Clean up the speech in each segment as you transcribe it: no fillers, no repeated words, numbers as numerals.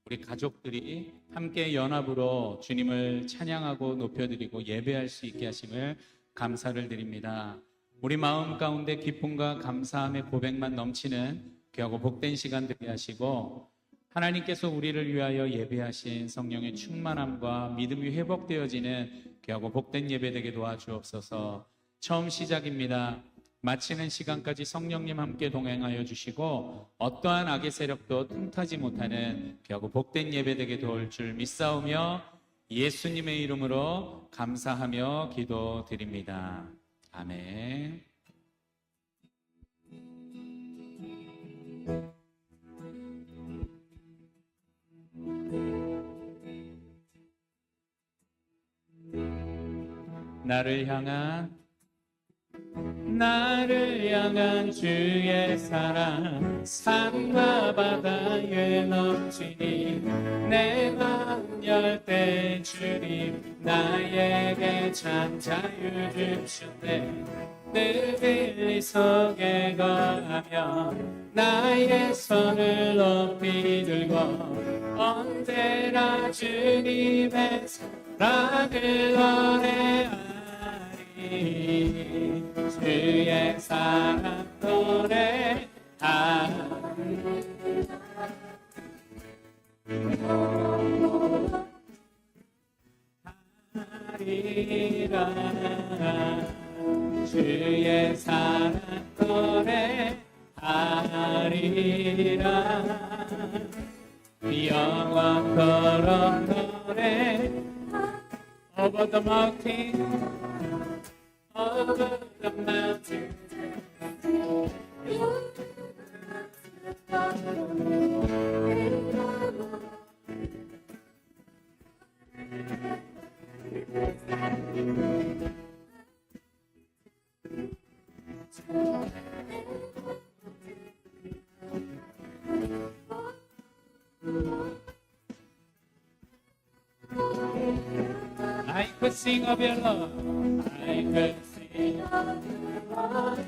우리 가족들이 함께 연합으로 주님을 찬양하고 높여드리고 예배할 수 있게 하심을 감사를 드립니다. 우리 마음 가운데 기쁨과 감사함의 고백만 넘치는 귀하고 복된 시간 되게 하시고, 하나님께서 우리를 위하여 예배하신 성령의 충만함과 믿음이 회복되어지는 귀하고 복된 예배 되게 도와주옵소서. 처음 시작입니다. 마치는 시간까지 성령님 함께 동행하여 주시고 어떠한 악의 세력도 틈타지 못하는 귀하고 복된 예배 되게 도울 줄 믿사오며 예수님의 이름으로 감사하며 기도드립니다. 아멘. 나를 향한 주의 사랑 산과 바다에 넘치니 내 마음 열 때 주님 나에게 참 자유 주시네. 늘 빌리석에 거하며 나의 손을 높이 들고 언제나 주님의 사랑을 노래하리. 주의 사랑 노래하리라. 주의 사랑 노래하리라. 영원토록 노래 Over the mountain, over the mountain. I could sing of your love. I could sing of your love.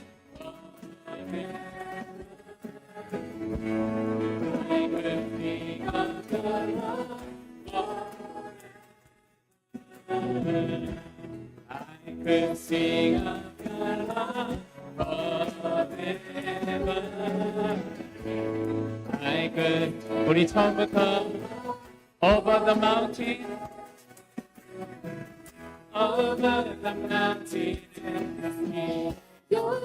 I could sing of your love. I could sing of your love forever. I could. 우리 처음부터 over the mountain. Over the mountain and me, your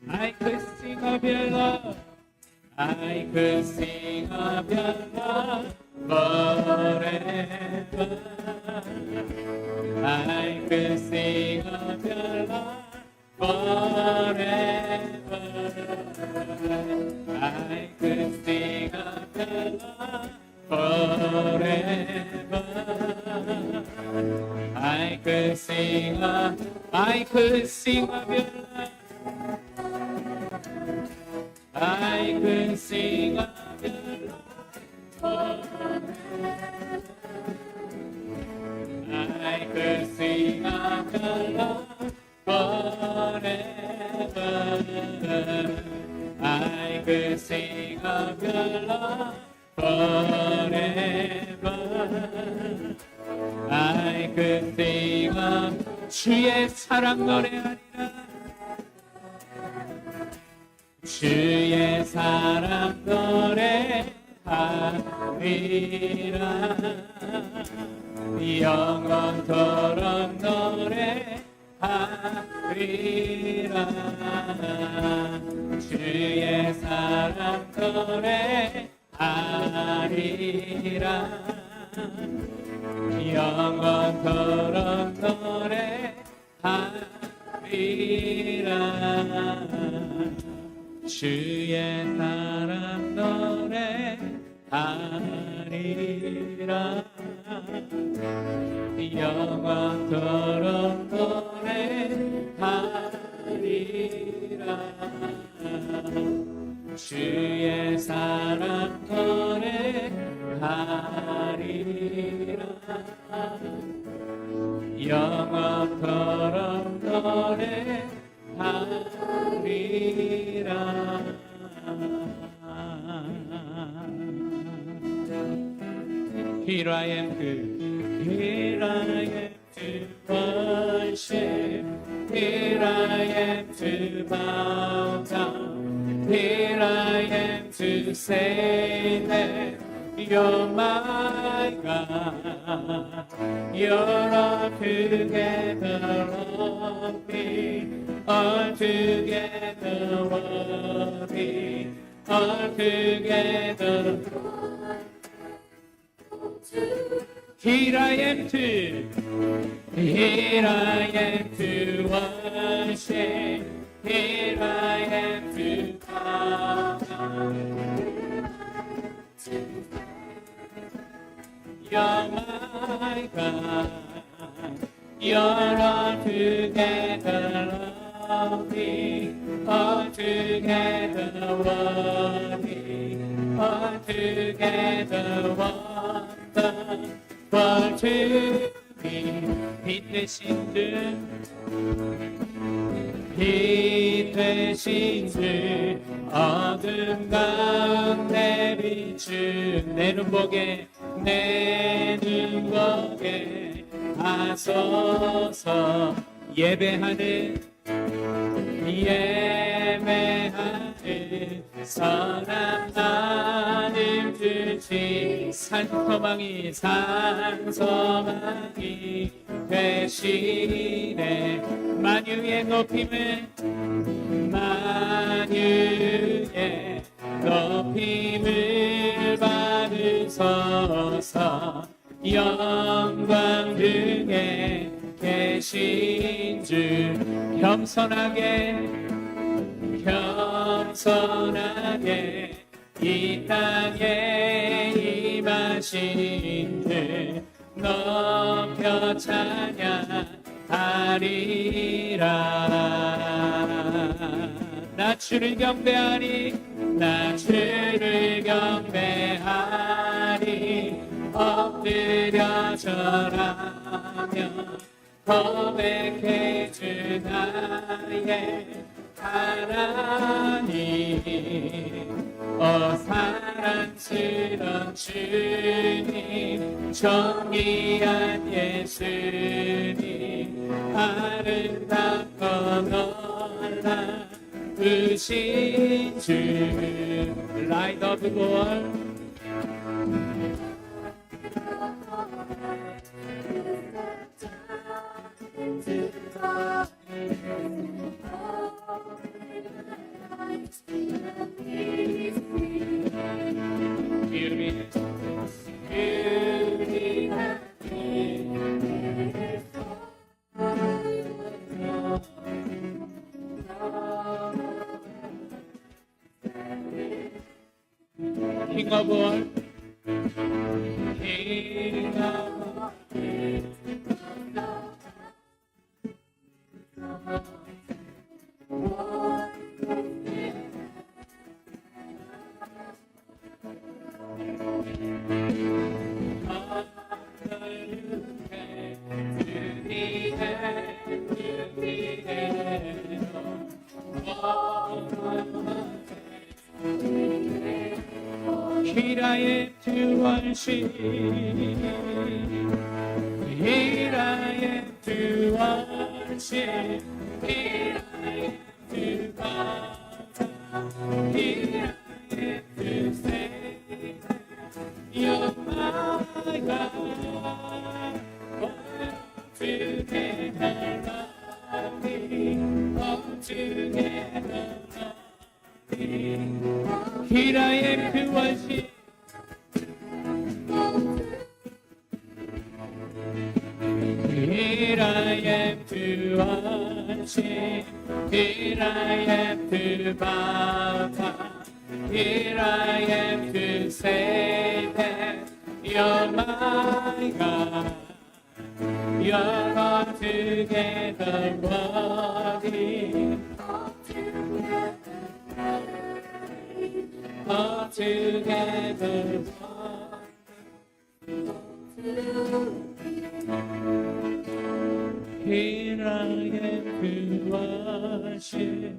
I could sing of your love. I could sing of your love forever. I could sing of your love forever. I could sing of your love forever. I could sing of your love. I could sing of your love forever. I could sing of your love forever. I could sing of your love forever. I could sing of 주의 사랑 노래하리라. 주의 사랑 노래하리라. 영원토록 노래하리라. 주의 사랑 노래하리라. 영원토록 노래하리라. 주의 사랑 노래하리라. 영원토록 노래하리라. 주의 사랑 노래하리라 영원토록 노래하리라. Here I am to worship. Here I am to bow down. Here I am to say that you're my God. You're altogether lovely, altogether worthy, altogether. Here I am to worship. Here I am to bow down. You're my God. You're altogether lovely, altogether worthy, altogether wonderful to me. 빛 되신 주 어둠 가운데 비춘 내 눈보게 하소서. 예배하는 선한 하늘 주시 산소망이 되시네. 만유의 높임을 받으소서. 영광 중에 계신 주 겸손하게 이 땅에 임하신 주 높여 찬양하리라. 나 주를 경배하리 엎드려 절하며 고백해 주 나의 하나님. 사랑스러운 주님, 존귀한 예수님, 아름답고 놀라우신 주. Light of the world. King of all, King of Here I am to worship. Here I am to worship. Here I am to bow down. Here I am to say you're my God. Altogether lovely, altogether lovely. Here I am to worship. Here I am to worship. Here I am to bow down. Here I am to say that you're my God. You're altogether worthy. together. Here I am to worship,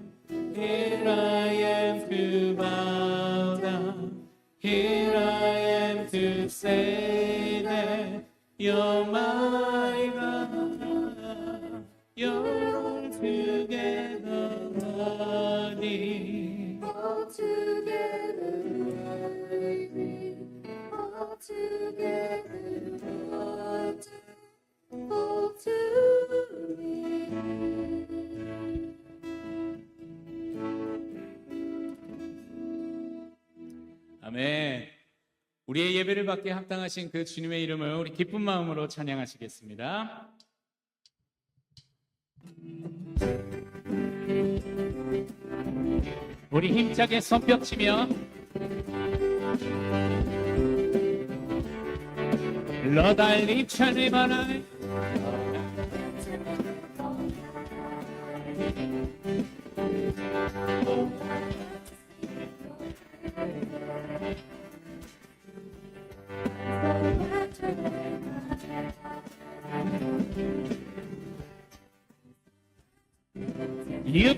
here I am to bow down, here I am to say that you're my God, you're altogether worthy. Altogether worthy, altogether wonderful to me. 아멘. 우리의 예배를 받게 합당하신 그 주님의 이름을 우리 기쁜 마음으로 찬양하시겠습니다. 우리 힘차게 손뼉치며 러달리 찬양하나이. You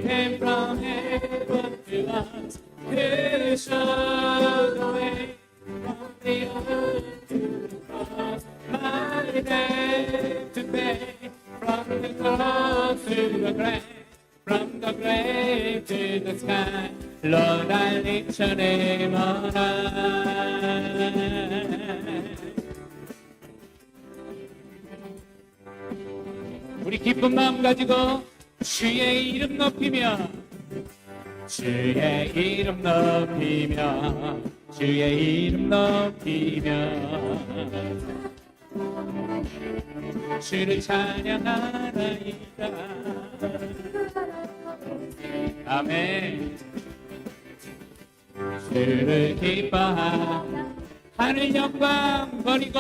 came from heaven to us to show the way from the earth to the cross, my debt to pay, from the cross to the grave, from the grave to the sky. Lord, I lift your name on high. 우리 기쁜 마음 가지고 주의 이름 높이며 주의 이름 높이며 주의 이름 높이며 주를 찬양하나이다. 아멘. 주를 기뻐하라. 하늘 영광 버리고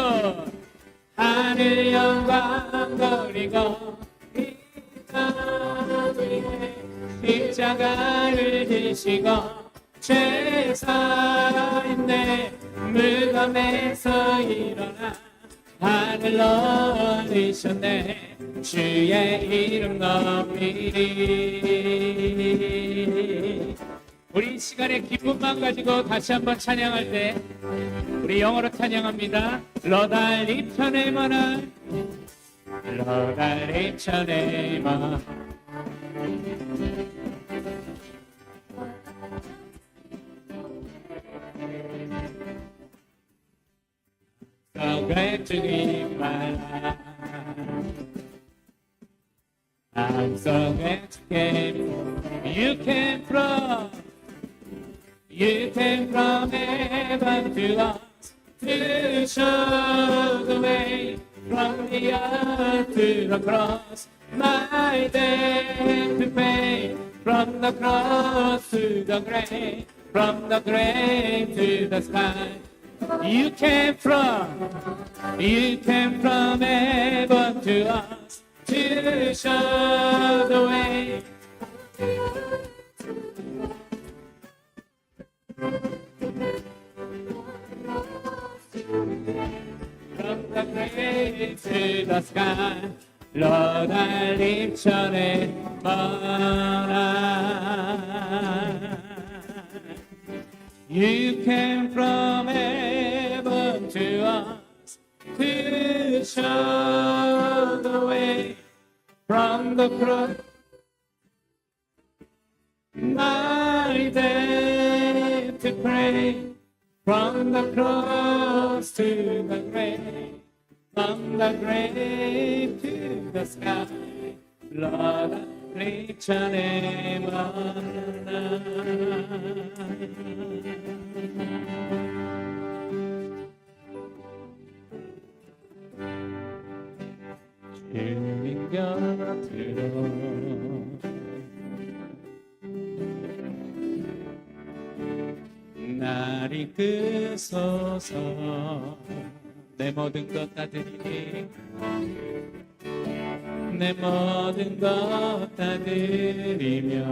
하늘 영광 버리고 십자가를 지시고 죄사인내 무덤에서 일어나 하늘로 올리셨네. 주의 이름 높이리. 우리 이 시간에 기쁨만 가지고 다시 한번 찬양할 때 우리 영어로 찬양합니다. Lord, I lift your name on high. Lord, I lift your name on high. So glad to give my life. I'm so glad to came. You came from heaven to us to show the way from the earth to the cross. My debt to pay, from the cross to the grave, from the grave to the sky. You came from heaven to us to show the way. From the grave to the sky, Lord, I lift your name on high. You came from heaven to us to show the way from the cross. My debt to pray, from the cross to the grave, from the grave to the sky. Lord, I lift your name on high. 주님 곁으로 날 이끄소서. 내 모든 것 다 드리니 내 모든 것 다 드리며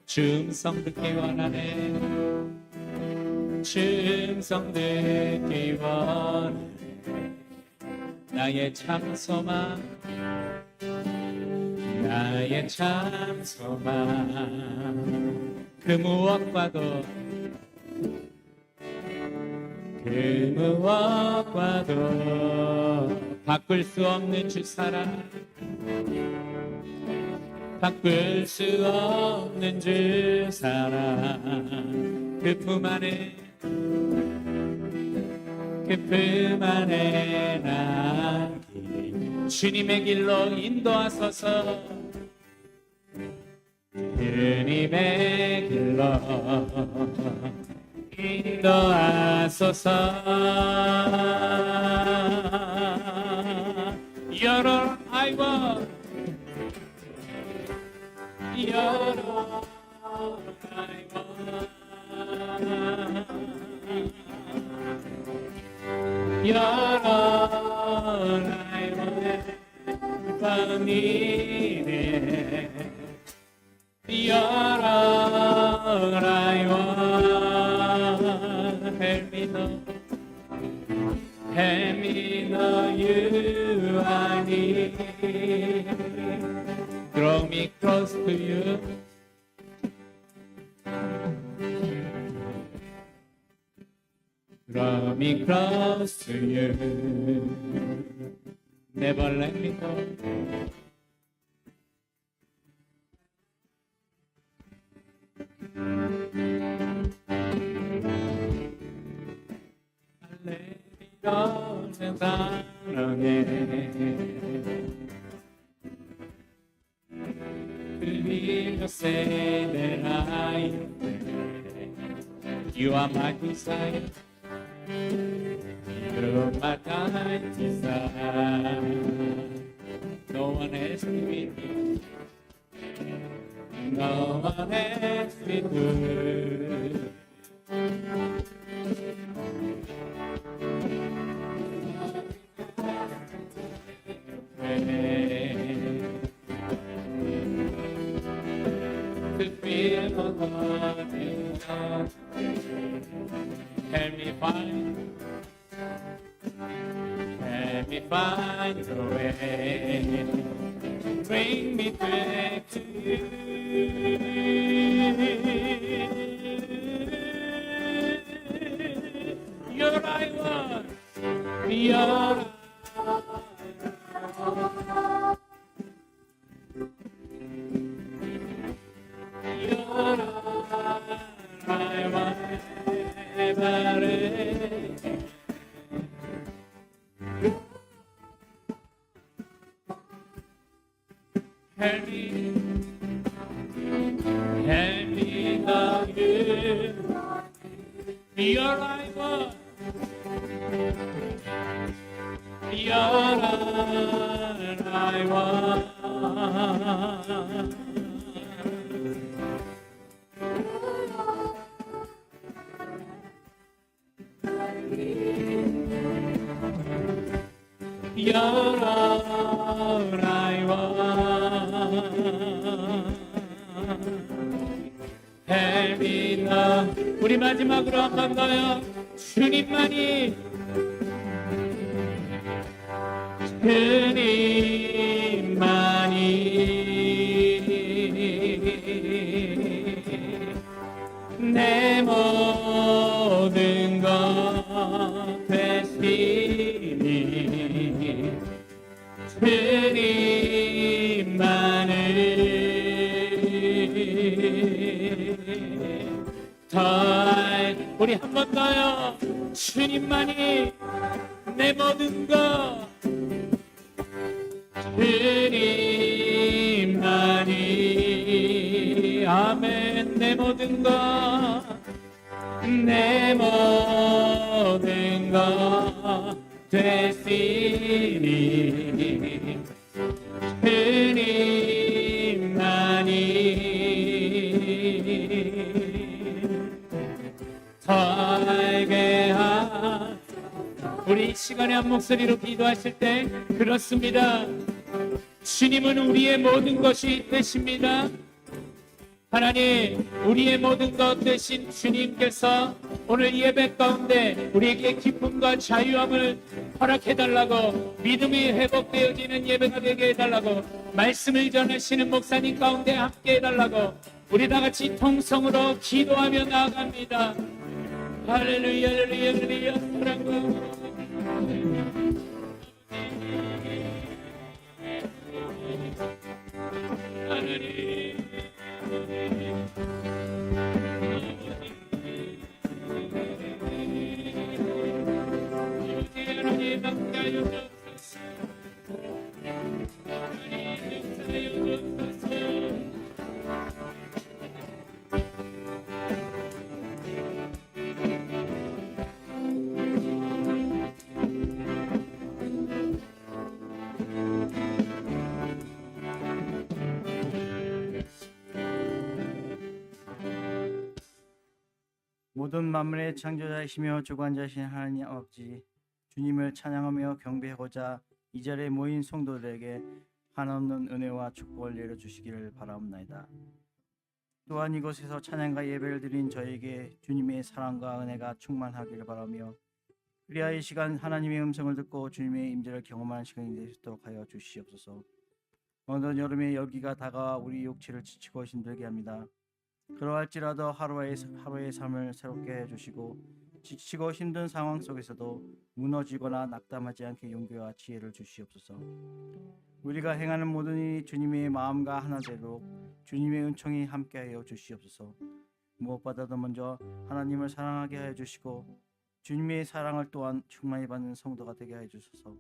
충성 듣기 원하네. 충성 듣기 원하네. 나의 참 소망, 나의 참 소망. 그 무엇과도 그 무엇과도 바꿀 수 없는 주 사랑, 바꿀 수 없는 주 사랑. 그 품 안에 그 품 안에 남기 주님의 길로 인도하소서. 주님의 길로 인도하소서. 열어 아이고 열어 아이고 열어 아이고 밤이네 열어 아이고 Help me know you are near. Draw me close to you. Draw me close to you. Never let me go. 이런 사랑에 그리고 say that I You are my desire. You are my desire. No one else with you. No one else with you. To feel the love in God. Help me find a way. Bring me back to you. You're I want. You're Help me love you. You're I want. You're I want. You're all I want. Help me love. 우리 마지막으로 한 번 더요. 주님만이 내 모든 것 되시니 주님만을 우리 한 번 더요. 주님만이 내 모든 것 주님만이 아멘. 내 모든 것 내 모든 것 되시니 주님만이 더 알게 하. 우리 이 시간에 한 목소리로 기도하실 때 그렇습니다. 주님은 우리의 모든 것이 되십니다. 하나님, 우리의 모든 것 되신 주님께서 오늘 예배 가운데 우리에게 기쁨과 자유함을 허락해달라고, 믿음이 회복되어지는 예배가 되게 해달라고, 말씀을 전하시는 목사님 가운데 함께 해달라고 우리 다 같이 통성으로 기도하며 나아갑니다. 할렐루야, 할렐루야, 할렐루야, 사랑과 하나님, 하나님 함께하여 주옵소서. 하나님 역사하여 주옵소서. 모든 만물의 창조자이시며 주관자이신 하나님 아버지, 주님을 찬양하며 경배하고자 이 자리에 모인 성도들에게 한없는 은혜와 축복을 내려주시기를 바라옵나이다. 또한 이곳에서 찬양과 예배를 드린 저에게 주님의 사랑과 은혜가 충만하기를 바라며, 그리하여 이 시간 하나님의 음성을 듣고 주님의 임재를 경험하는 시간이 되도록 하여 주시옵소서. 먼 여름의 열기가 다가와 우리 육체를 지치고 힘들게 합니다. 그러할지라도 하루의 삶을 새롭게 해주시고, 지치고 힘든 상황 속에서도 무너지거나 낙담하지 않게 용기와 지혜를 주시옵소서. 우리가 행하는 모든 일이 주님의 마음과 하나 되도록 주님의 은총이 함께하여 주시옵소서. 무엇보다도 먼저 하나님을 사랑하게 하여 주시고, 주님의 사랑을 또한 충만히 받는 성도가 되게 하여 주소서.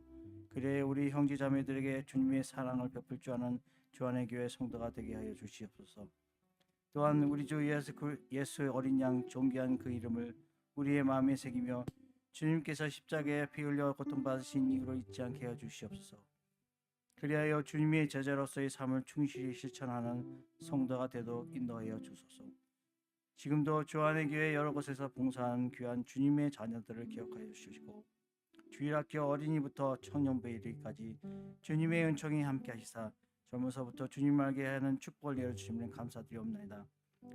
그래 우리 형제 자매들에게 주님의 사랑을 베풀 줄 아는 주안의 교회 성도가 되게 하여 주시옵소서. 또한 우리 주 예수의 어린 양 존귀한 그 이름을 우리의 마음에 새기며, 주님께서 십자가에 피 흘려 고통받으신 이유로 잊지 않게 해 주시옵소서. 그리하여 주님의 제자로서의 삶을 충실히 실천하는 성도가 되도록 인도하여 주소서. 지금도 주안의 교회 여러 곳에서 봉사하는 귀한 주님의 자녀들을 기억하여 주시고, 주일학교 어린이부터 청년부에 이르기까지 주님의 은총이 함께 하시사 젊어서부터 주님 알게 하는 축복을 내려주시면 감사드리옵나이다.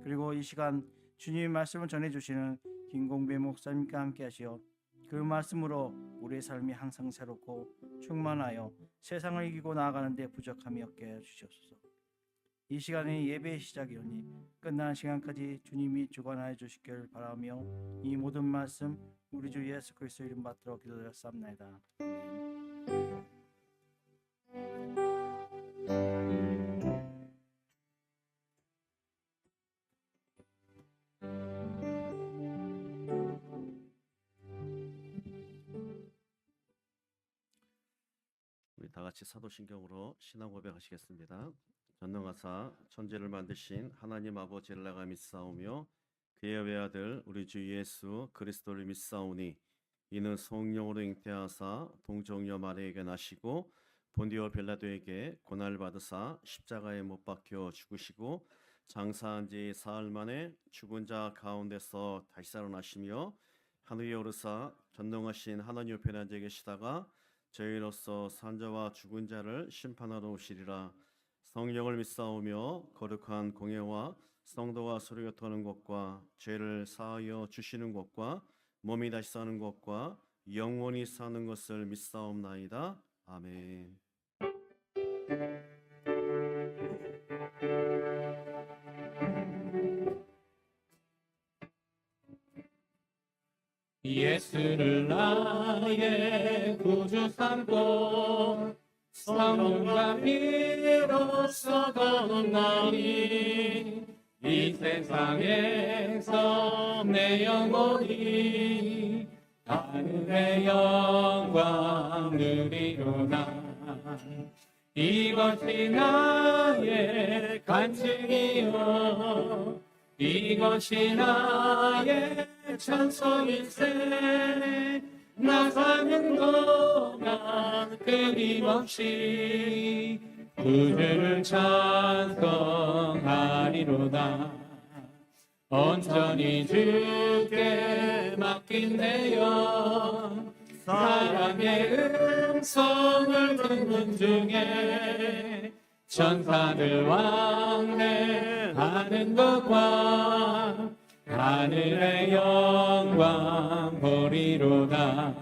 그리고 이 시간 주님의 말씀을 전해주시는 김공배 목사님과 함께 하시어 그 말씀으로 우리의 삶이 항상 새롭고 충만하여 세상을 이기고 나아가는 데 부족함이 없게 해주시옵소서. 이 시간이 예배의 시작이오니 끝나는 시간까지 주님이 주관하여 주시기를 바라며, 이 모든 말씀 우리 주 예수 그리스도 이름 받들어 기도드렸사옵나이다. 우리 다 같이 사도신경으로 신앙 고백하시겠습니다. 전능하사 천지를 만드신 하나님 아버지를 내가 믿사오며, 그의 외아들 우리 주 예수 그리스도를 믿사오니, 이는 성령으로 잉태하사 동정녀 마리아에게 나시고 본디오 빌라도에게 고난을 받으사 십자가에 못 박혀 죽으시고 장사한 지 사흘 만에 죽은 자 가운데서 다시 살아나시며 하늘에 오르사 전능하신 하나님 옆에 앉아 계시다가 저희로서 산자와 죽은 자를 심판하러 오시리라. 성령을 믿사오며 거룩한 공예와 성도가 서로 교통하는 것과 죄를 사하여 주시는 것과 몸이 다시 사는 것과 영원히 사는 것을 믿사옵나이다. 아멘. 예수를 나의 구주 삼고 성령과 피로써 거듭나니, 이 세상에서 내 영혼이 하늘의 영광 누리로다. 이것이 나의 간증이요, 이것이 나의 찬송일세. 나 사는 동안 끊임없이 그를 찬송하리로다. 온전히 주께 맡긴 내 영, 사랑의 음성을 듣는 중에 천사들 왕래하는 것과 하늘의 영광 보리로다.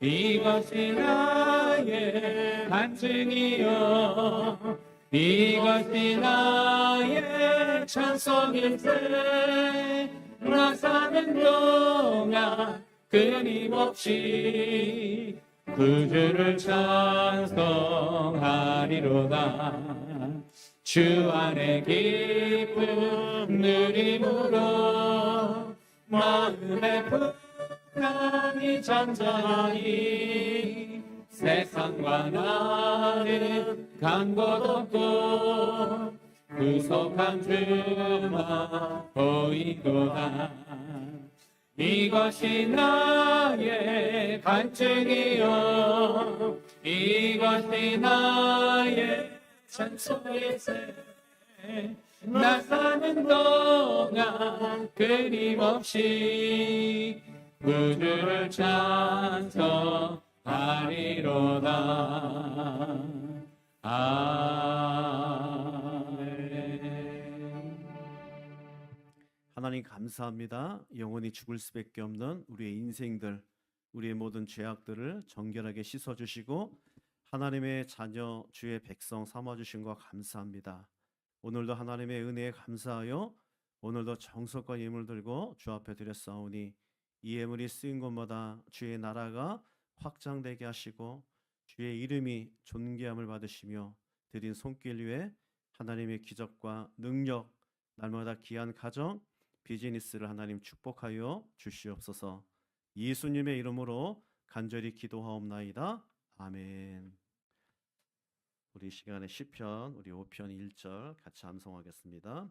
이것이 나의 간증이요 이것이 나의 찬송일세. 나 사는 동안 끊임없이 구주를 찬송하리로다. 주 안에 기쁨 누림으로 마음의 평안이 잠잠히 세상과 나는 간 곳 없고 구속한 주만 보이도다. 이것이 나의 간증이요 이것이 나의 찬송일세. 나 사는 동안 끊임없이 구주를 찬송하리로다. 아멘. 하나님 감사합니다. 영원히 죽을 수밖에 없는 우리의 인생들, 우리의 모든 죄악들을 정결하게 씻어주시고 하나님의 자녀 주의 백성 삼아주신 것 감사합니다. 오늘도 하나님의 은혜에 감사하여 오늘도 정성과 예물 들고 주 앞에 드렸사오니 이 예물이 쓰인 곳마다 주의 나라가 확장되게 하시고 주의 이름이 존귀함을 받으시며 드린 손길 위에 하나님의 기적과 능력 날마다 귀한 가정 비즈니스를 하나님 축복하여 주시옵소서. 예수님의 이름으로 간절히 기도하옵나이다. 아멘. 우리 시간에 시편 우리 5편 1절 같이 암송하겠습니다.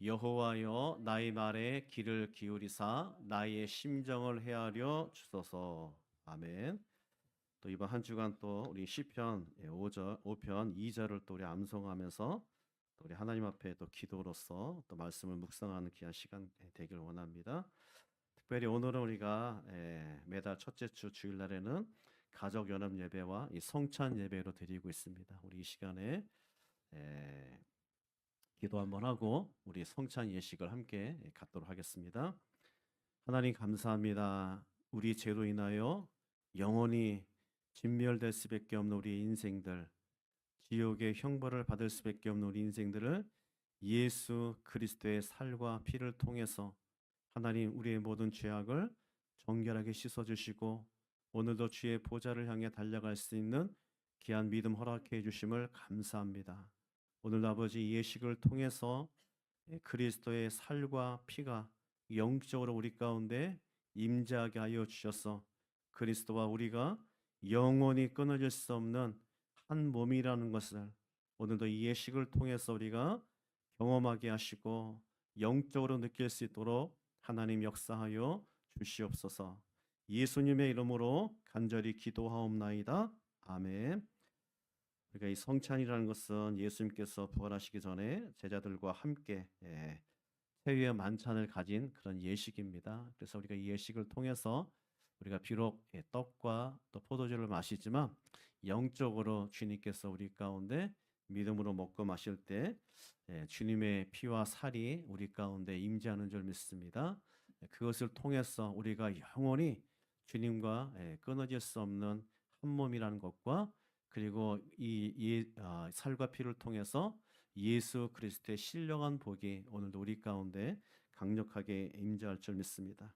여호와여 나의 말에 귀를 기울이사 나의 심정을 헤아려 주소서. 아멘. 또 이번 한 주간 또 우리 시편 5편 2절을 또 우리 암송하면서 또 우리 하나님 앞에 또 기도로서 또 말씀을 묵상하는 귀한 시간 되길 원합니다. 특별히 오늘은 우리가 매달 첫째 주 주일날에는 가족 연합 예배와 이 성찬 예배로 드리고 있습니다. 우리 이 시간에 기도 한번 하고 우리 성찬 예식을 함께 갖도록 하겠습니다. 하나님 감사합니다. 우리 죄로 인하여 영원히 진멸될 수밖에 없는 우리 인생들, 지옥의 형벌을 받을 수밖에 없는 우리 인생들을 예수 그리스도의 살과 피를 통해서 하나님 우리의 모든 죄악을 정결하게 씻어주시고 오늘도 주의 보좌를 향해 달려갈 수 있는 귀한 믿음 허락해 주심을 감사합니다. 오늘도 아버지 예식을 통해서 그리스도의 살과 피가 영적으로 우리 가운데 임재하게 하여 주셔서 그리스도와 우리가 영원히 끊어질 수 없는 한 몸이라는 것을 오늘도 이 예식을 통해서 우리가 경험하게 하시고 영적으로 느낄 수 있도록 하나님 역사하여 주시옵소서. 예수님의 이름으로 간절히 기도하옵나이다. 아멘. 우리가 이 성찬이라는 것은 예수님께서 부활하시기 전에 제자들과 함께 세위의 만찬을 가진 그런 예식입니다. 그래서 우리가 이 예식을 통해서 우리가 비록 떡과 또 포도주를 마시지만 영적으로 주님께서 우리 가운데 믿음으로 먹고 마실 때 주님의 피와 살이 우리 가운데 임재하는 줄 믿습니다. 그것을 통해서 우리가 영원히 주님과 끊어질 수 없는 한 몸이라는 것과 그리고 이 살과 피를 통해서 예수 그리스도의 신령한 복이 오늘도 우리 가운데 강력하게 임재할 줄 믿습니다.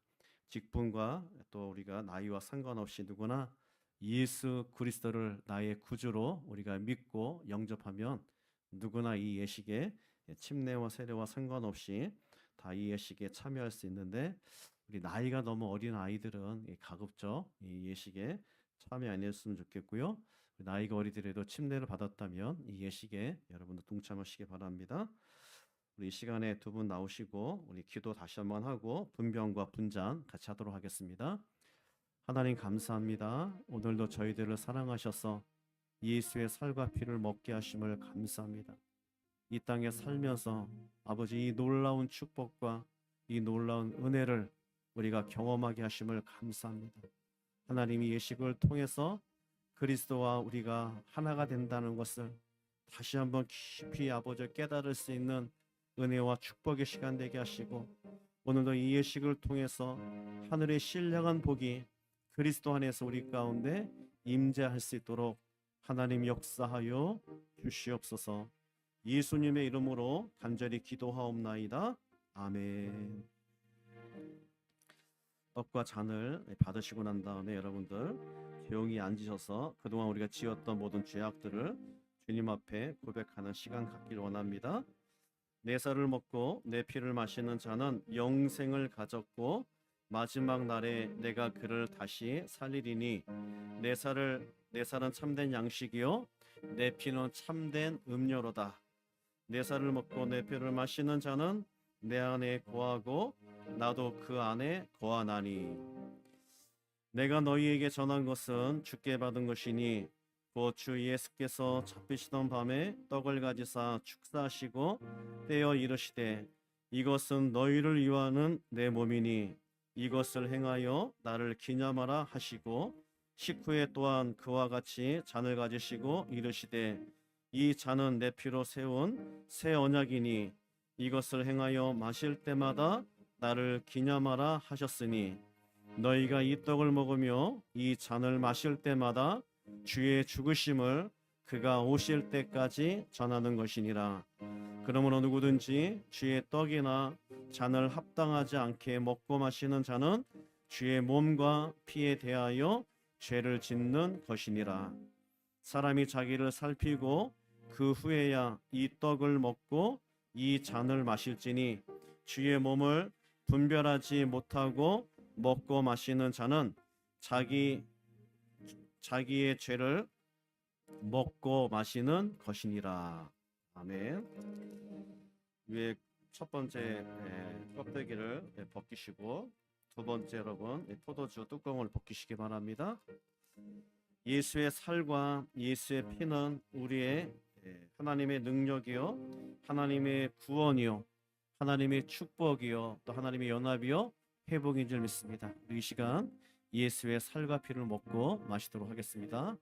직분과 또 우리가 나이와 상관없이 누구나 예수 그리스도를 나의 구주로 우리가 믿고 영접하면 누구나 이 예식에 침례와 세례와 상관없이 다 이 예식에 참여할 수 있는데 우리 나이가 너무 어린 아이들은 가급적 이 예식에 참여 안 했으면 좋겠고요. 나이가 어리더라도 침례를 받았다면 이 예식에 여러분도 동참하시기 바랍니다. 우리 이 시간에 두 분 나오시고 우리 기도 다시 한번 하고 분병과 분잔 같이 하도록 하겠습니다. 하나님 감사합니다. 오늘도 저희들을 사랑하셔서 예수의 살과 피를 먹게 하심을 감사합니다. 이 땅에 살면서 아버지 이 놀라운 축복과 이 놀라운 은혜를 우리가 경험하게 하심을 감사합니다. 하나님이 예식을 통해서 그리스도와 우리가 하나가 된다는 것을 다시 한번 깊이 아버지 깨달을 수 있는 은혜와 축복의 시간 되게 하시고, 오늘도 이 예식을 통해서 하늘의 신령한 복이 그리스도 안에서 우리 가운데 임재할 수 있도록 하나님 역사하여 주시옵소서. 예수님의 이름으로 간절히 기도하옵나이다. 아멘. 떡과 잔을 받으시고 난 다음에 여러분들 조용히 앉으셔서 그동안 우리가 지었던 모든 죄악들을 주님 앞에 고백하는 시간 갖기를 원합니다. 내 살을 먹고 내 피를 마시는 자는 영생을 가졌고 마지막 날에 내가 그를 다시 살리리니 내 살은 참된 양식이요 내 피는 참된 음료로다. 내 살을 먹고 내 피를 마시는 자는 내 안에 거하고 나도 그 안에 거하나니 내가 너희에게 전한 것은 주께 받은 것이니 곧 주 예수께서 잡히시던 밤에 떡을 가지사 축사하시고 떼어 이르시되 이것은 너희를 위하는 내 몸이니 이것을 행하여 나를 기념하라 하시고 식후에 또한 그와 같이 잔을 가지시고 이르시되 이 잔은 내 피로 세운 새 언약이니 이것을 행하여 마실 때마다 나를 기념하라 하셨으니 너희가 이 떡을 먹으며 이 잔을 마실 때마다 주의 죽으심을 그가 오실 때까지 전하는 것이니라. 그러므로 누구든지 주의 떡이나 잔을 합당하지 않게 먹고 마시는 자는 주의 몸과 피에 대하여 죄를 짓는 것이니라. 사람이 자기를 살피고 그 후에야 이 떡을 먹고 이 잔을 마실지니 주의 몸을 분별하지 못하고 먹고 마시는 자는 자기의 죄를 먹고 마시는 것이니라. 아멘. 위에 첫 번째 껍데기를 벗기시고 두 번째 여러분 포도주 뚜껑을 벗기시기 바랍니다. 예수의 살과 예수의 피는 우리의 하나님의 능력이요 하나님의 구원이요 하나님의 축복이요 또 하나님의 연합이요 회복인 줄 믿습니다. 이 시간 예수의 살과 피를 먹고 마시도록 하겠습니다.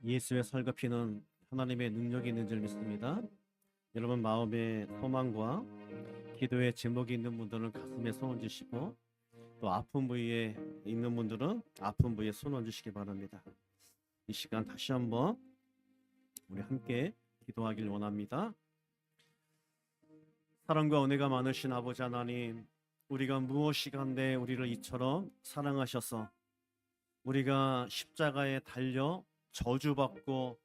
예수의 살과 피는 하나님의 능력이 있는 줄 믿습니다. 여러분 마음의 소망과 기도의 제목이 있는 분들은 가슴에 손 얹으시고 또 아픈 부위에 있는 분들은 아픈 부위에 손 얹으시기 바랍니다. 이 시간 다시 한번 우리 함께 기도하길 원합니다. 사랑과 은혜가 많으신 아버지 하나님, 우리가 무엇이 간데 우리를 이처럼 사랑하셔서 우리가 십자가에 달려 저주받고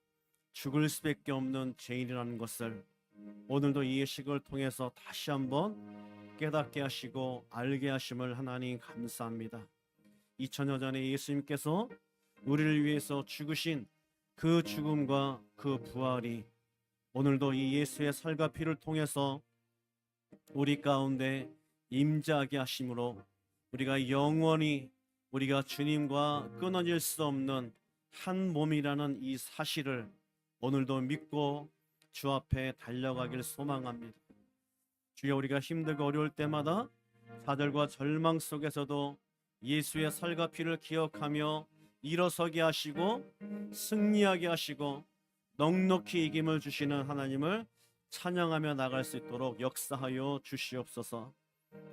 죽을 수밖에 없는 죄인이라는 것을 오늘도 이 예식을 통해서 다시 한번 깨닫게 하시고 알게 하심을 하나님 감사합니다. 2000년 전에 예수님께서 우리를 위해서 죽으신 그 죽음과 그 부활이 오늘도 이 예수의 살과 피를 통해서 우리 가운데 임재하게 하심으로 우리가 영원히 우리가 주님과 끊어질 수 없는 한 몸이라는 이 사실을 오늘도 믿고 주 앞에 달려가길 소망합니다. 주여, 우리가 힘들고 어려울 때마다 좌절과 절망 속에서도 예수의 살과 피를 기억하며 일어서게 하시고 승리하게 하시고 넉넉히 이김을 주시는 하나님을 찬양하며 나갈 수 있도록 역사하여 주시옵소서.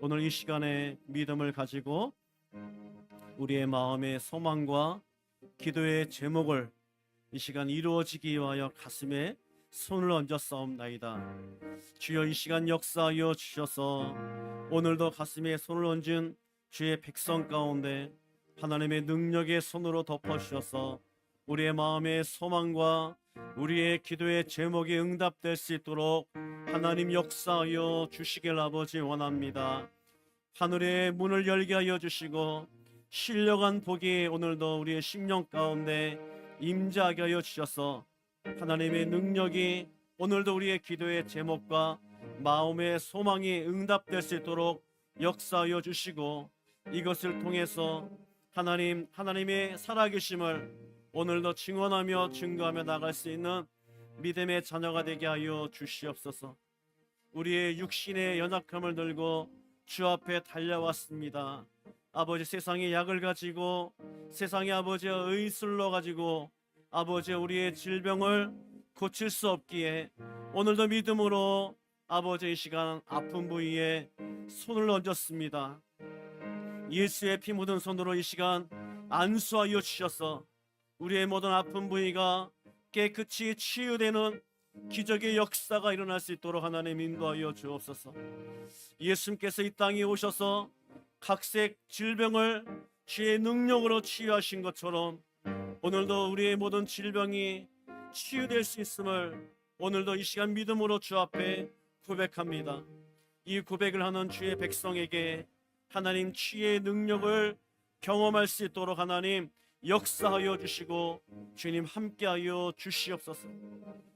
오늘 이 시간에 믿음을 가지고 우리의 마음의 소망과 기도의 제목을 이 시간 이루어지기 위하여 가슴에 손을 얹어 싸움나이다. 주여, 이 시간 역사하여 주셔서 오늘도 가슴에 손을 얹은 주의 백성 가운데 하나님의 능력의 손으로 덮어주셔서 우리의 마음의 소망과 우리의 기도의 제목이 응답될 수 있도록 하나님 역사하여 주시길 아버지 원합니다. 하늘의 문을 열게 하여 주시고 신령한 복이 오늘도 우리의 심령 가운데 임재하게 하여 주셔서 하나님의 능력이 오늘도 우리의 기도의 제목과 마음의 소망이 응답될 수 있도록 역사하여 주시고 이것을 통해서 하나님의 살아계심을 오늘도 증언하며 증거하며 나갈 수 있는 믿음의 자녀가 되게 하여 주시옵소서. 우리의 육신의 연약함을 들고 주 앞에 달려왔습니다. 아버지, 세상의 약을 가지고, 세상의 아버지의 의술로 가지고 아버지 우리의 질병을 고칠 수 없기에 오늘도 믿음으로 아버지 이 시간 아픈 부위에 손을 얹었습니다. 예수의 피 묻은 손으로 이 시간 안수하여 주셔서 우리의 모든 아픈 부위가 깨끗이 치유되는 기적의 역사가 일어날 수 있도록 하나님 인도하여 주옵소서. 예수님께서 이 땅에 오셔서 각색 질병을 주의 능력으로 치유하신 것처럼 오늘도 우리의 모든 질병이 치유될 수 있음을 오늘도 이 시간 믿음으로 주 앞에 고백합니다. 이 고백을 하는 주의 백성에게 하나님 치유의 능력을 경험할 수 있도록 하나님 역사하여 주시고 주님 함께하여 주시옵소서.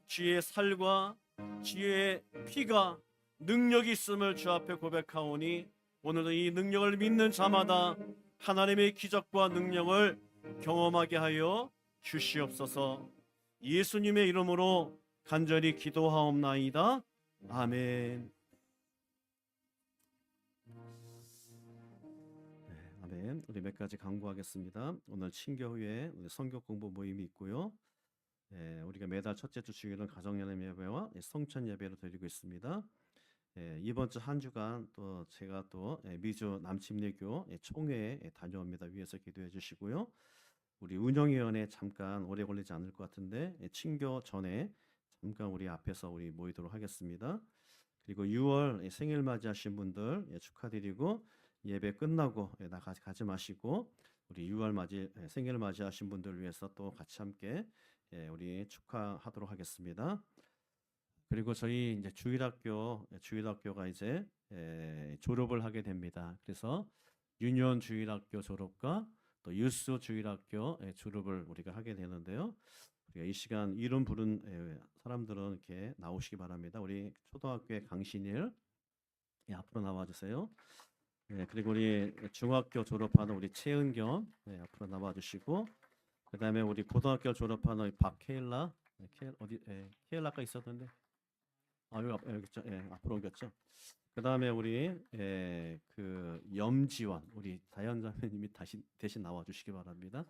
주의 살과 주의 피가 능력이 있음을 주 앞에 고백하오니 오늘도 이 능력을 믿는 자마다 하나님의 기적과 능력을 경험하게 하여 주시옵소서. 예수님의 이름으로 간절히 기도하옵나이다. 아멘. 아멘. 우리 몇 가지 강구하겠습니다. 오늘 친교 후에 우리 성경 공부 모임이 있고요. 우리가 매달 첫째 주 주일은 가정연합 예배와 성찬 예배를 드리고 있습니다. 이번 주 한 주간 또 제가 또 미주 남침례교 총회에 다녀옵니다. 위에서 기도해 주시고요. 우리 운영위원회 잠깐 오래 걸리지 않을 것 같은데 친교 전에 잠깐 우리 앞에서 우리 모이도록 하겠습니다. 그리고 6월 생일 맞이하신 분들 축하드리고 예배 끝나고 가지 마시고 우리 6월 생일 맞이하신 분들 위해서 또 같이 함께 우리 축하하도록 하겠습니다. 그리고 저희 이제 주일학교가 이제 졸업을 하게 됩니다. 그래서 유년 주일학교 졸업과 또 유스 주일학교 졸업을 우리가 하게 되는데요. 우리가 이 시간 이름 부른 사람들은 이렇게 나오시기 바랍니다. 우리 초등학교의 강신일 앞으로 나와주세요. 그리고 우리 중학교 졸업하는 우리 최은경 앞으로 나와주시고, 그 다음에 우리 고등학교 졸업하는 우리 박케일라 케일라가 있었는데 여기 있죠. 앞으로 옮겼죠. 그 다음에 우리 그 염지원 우리 다현자매님이 대신 나와주시기 바랍니다.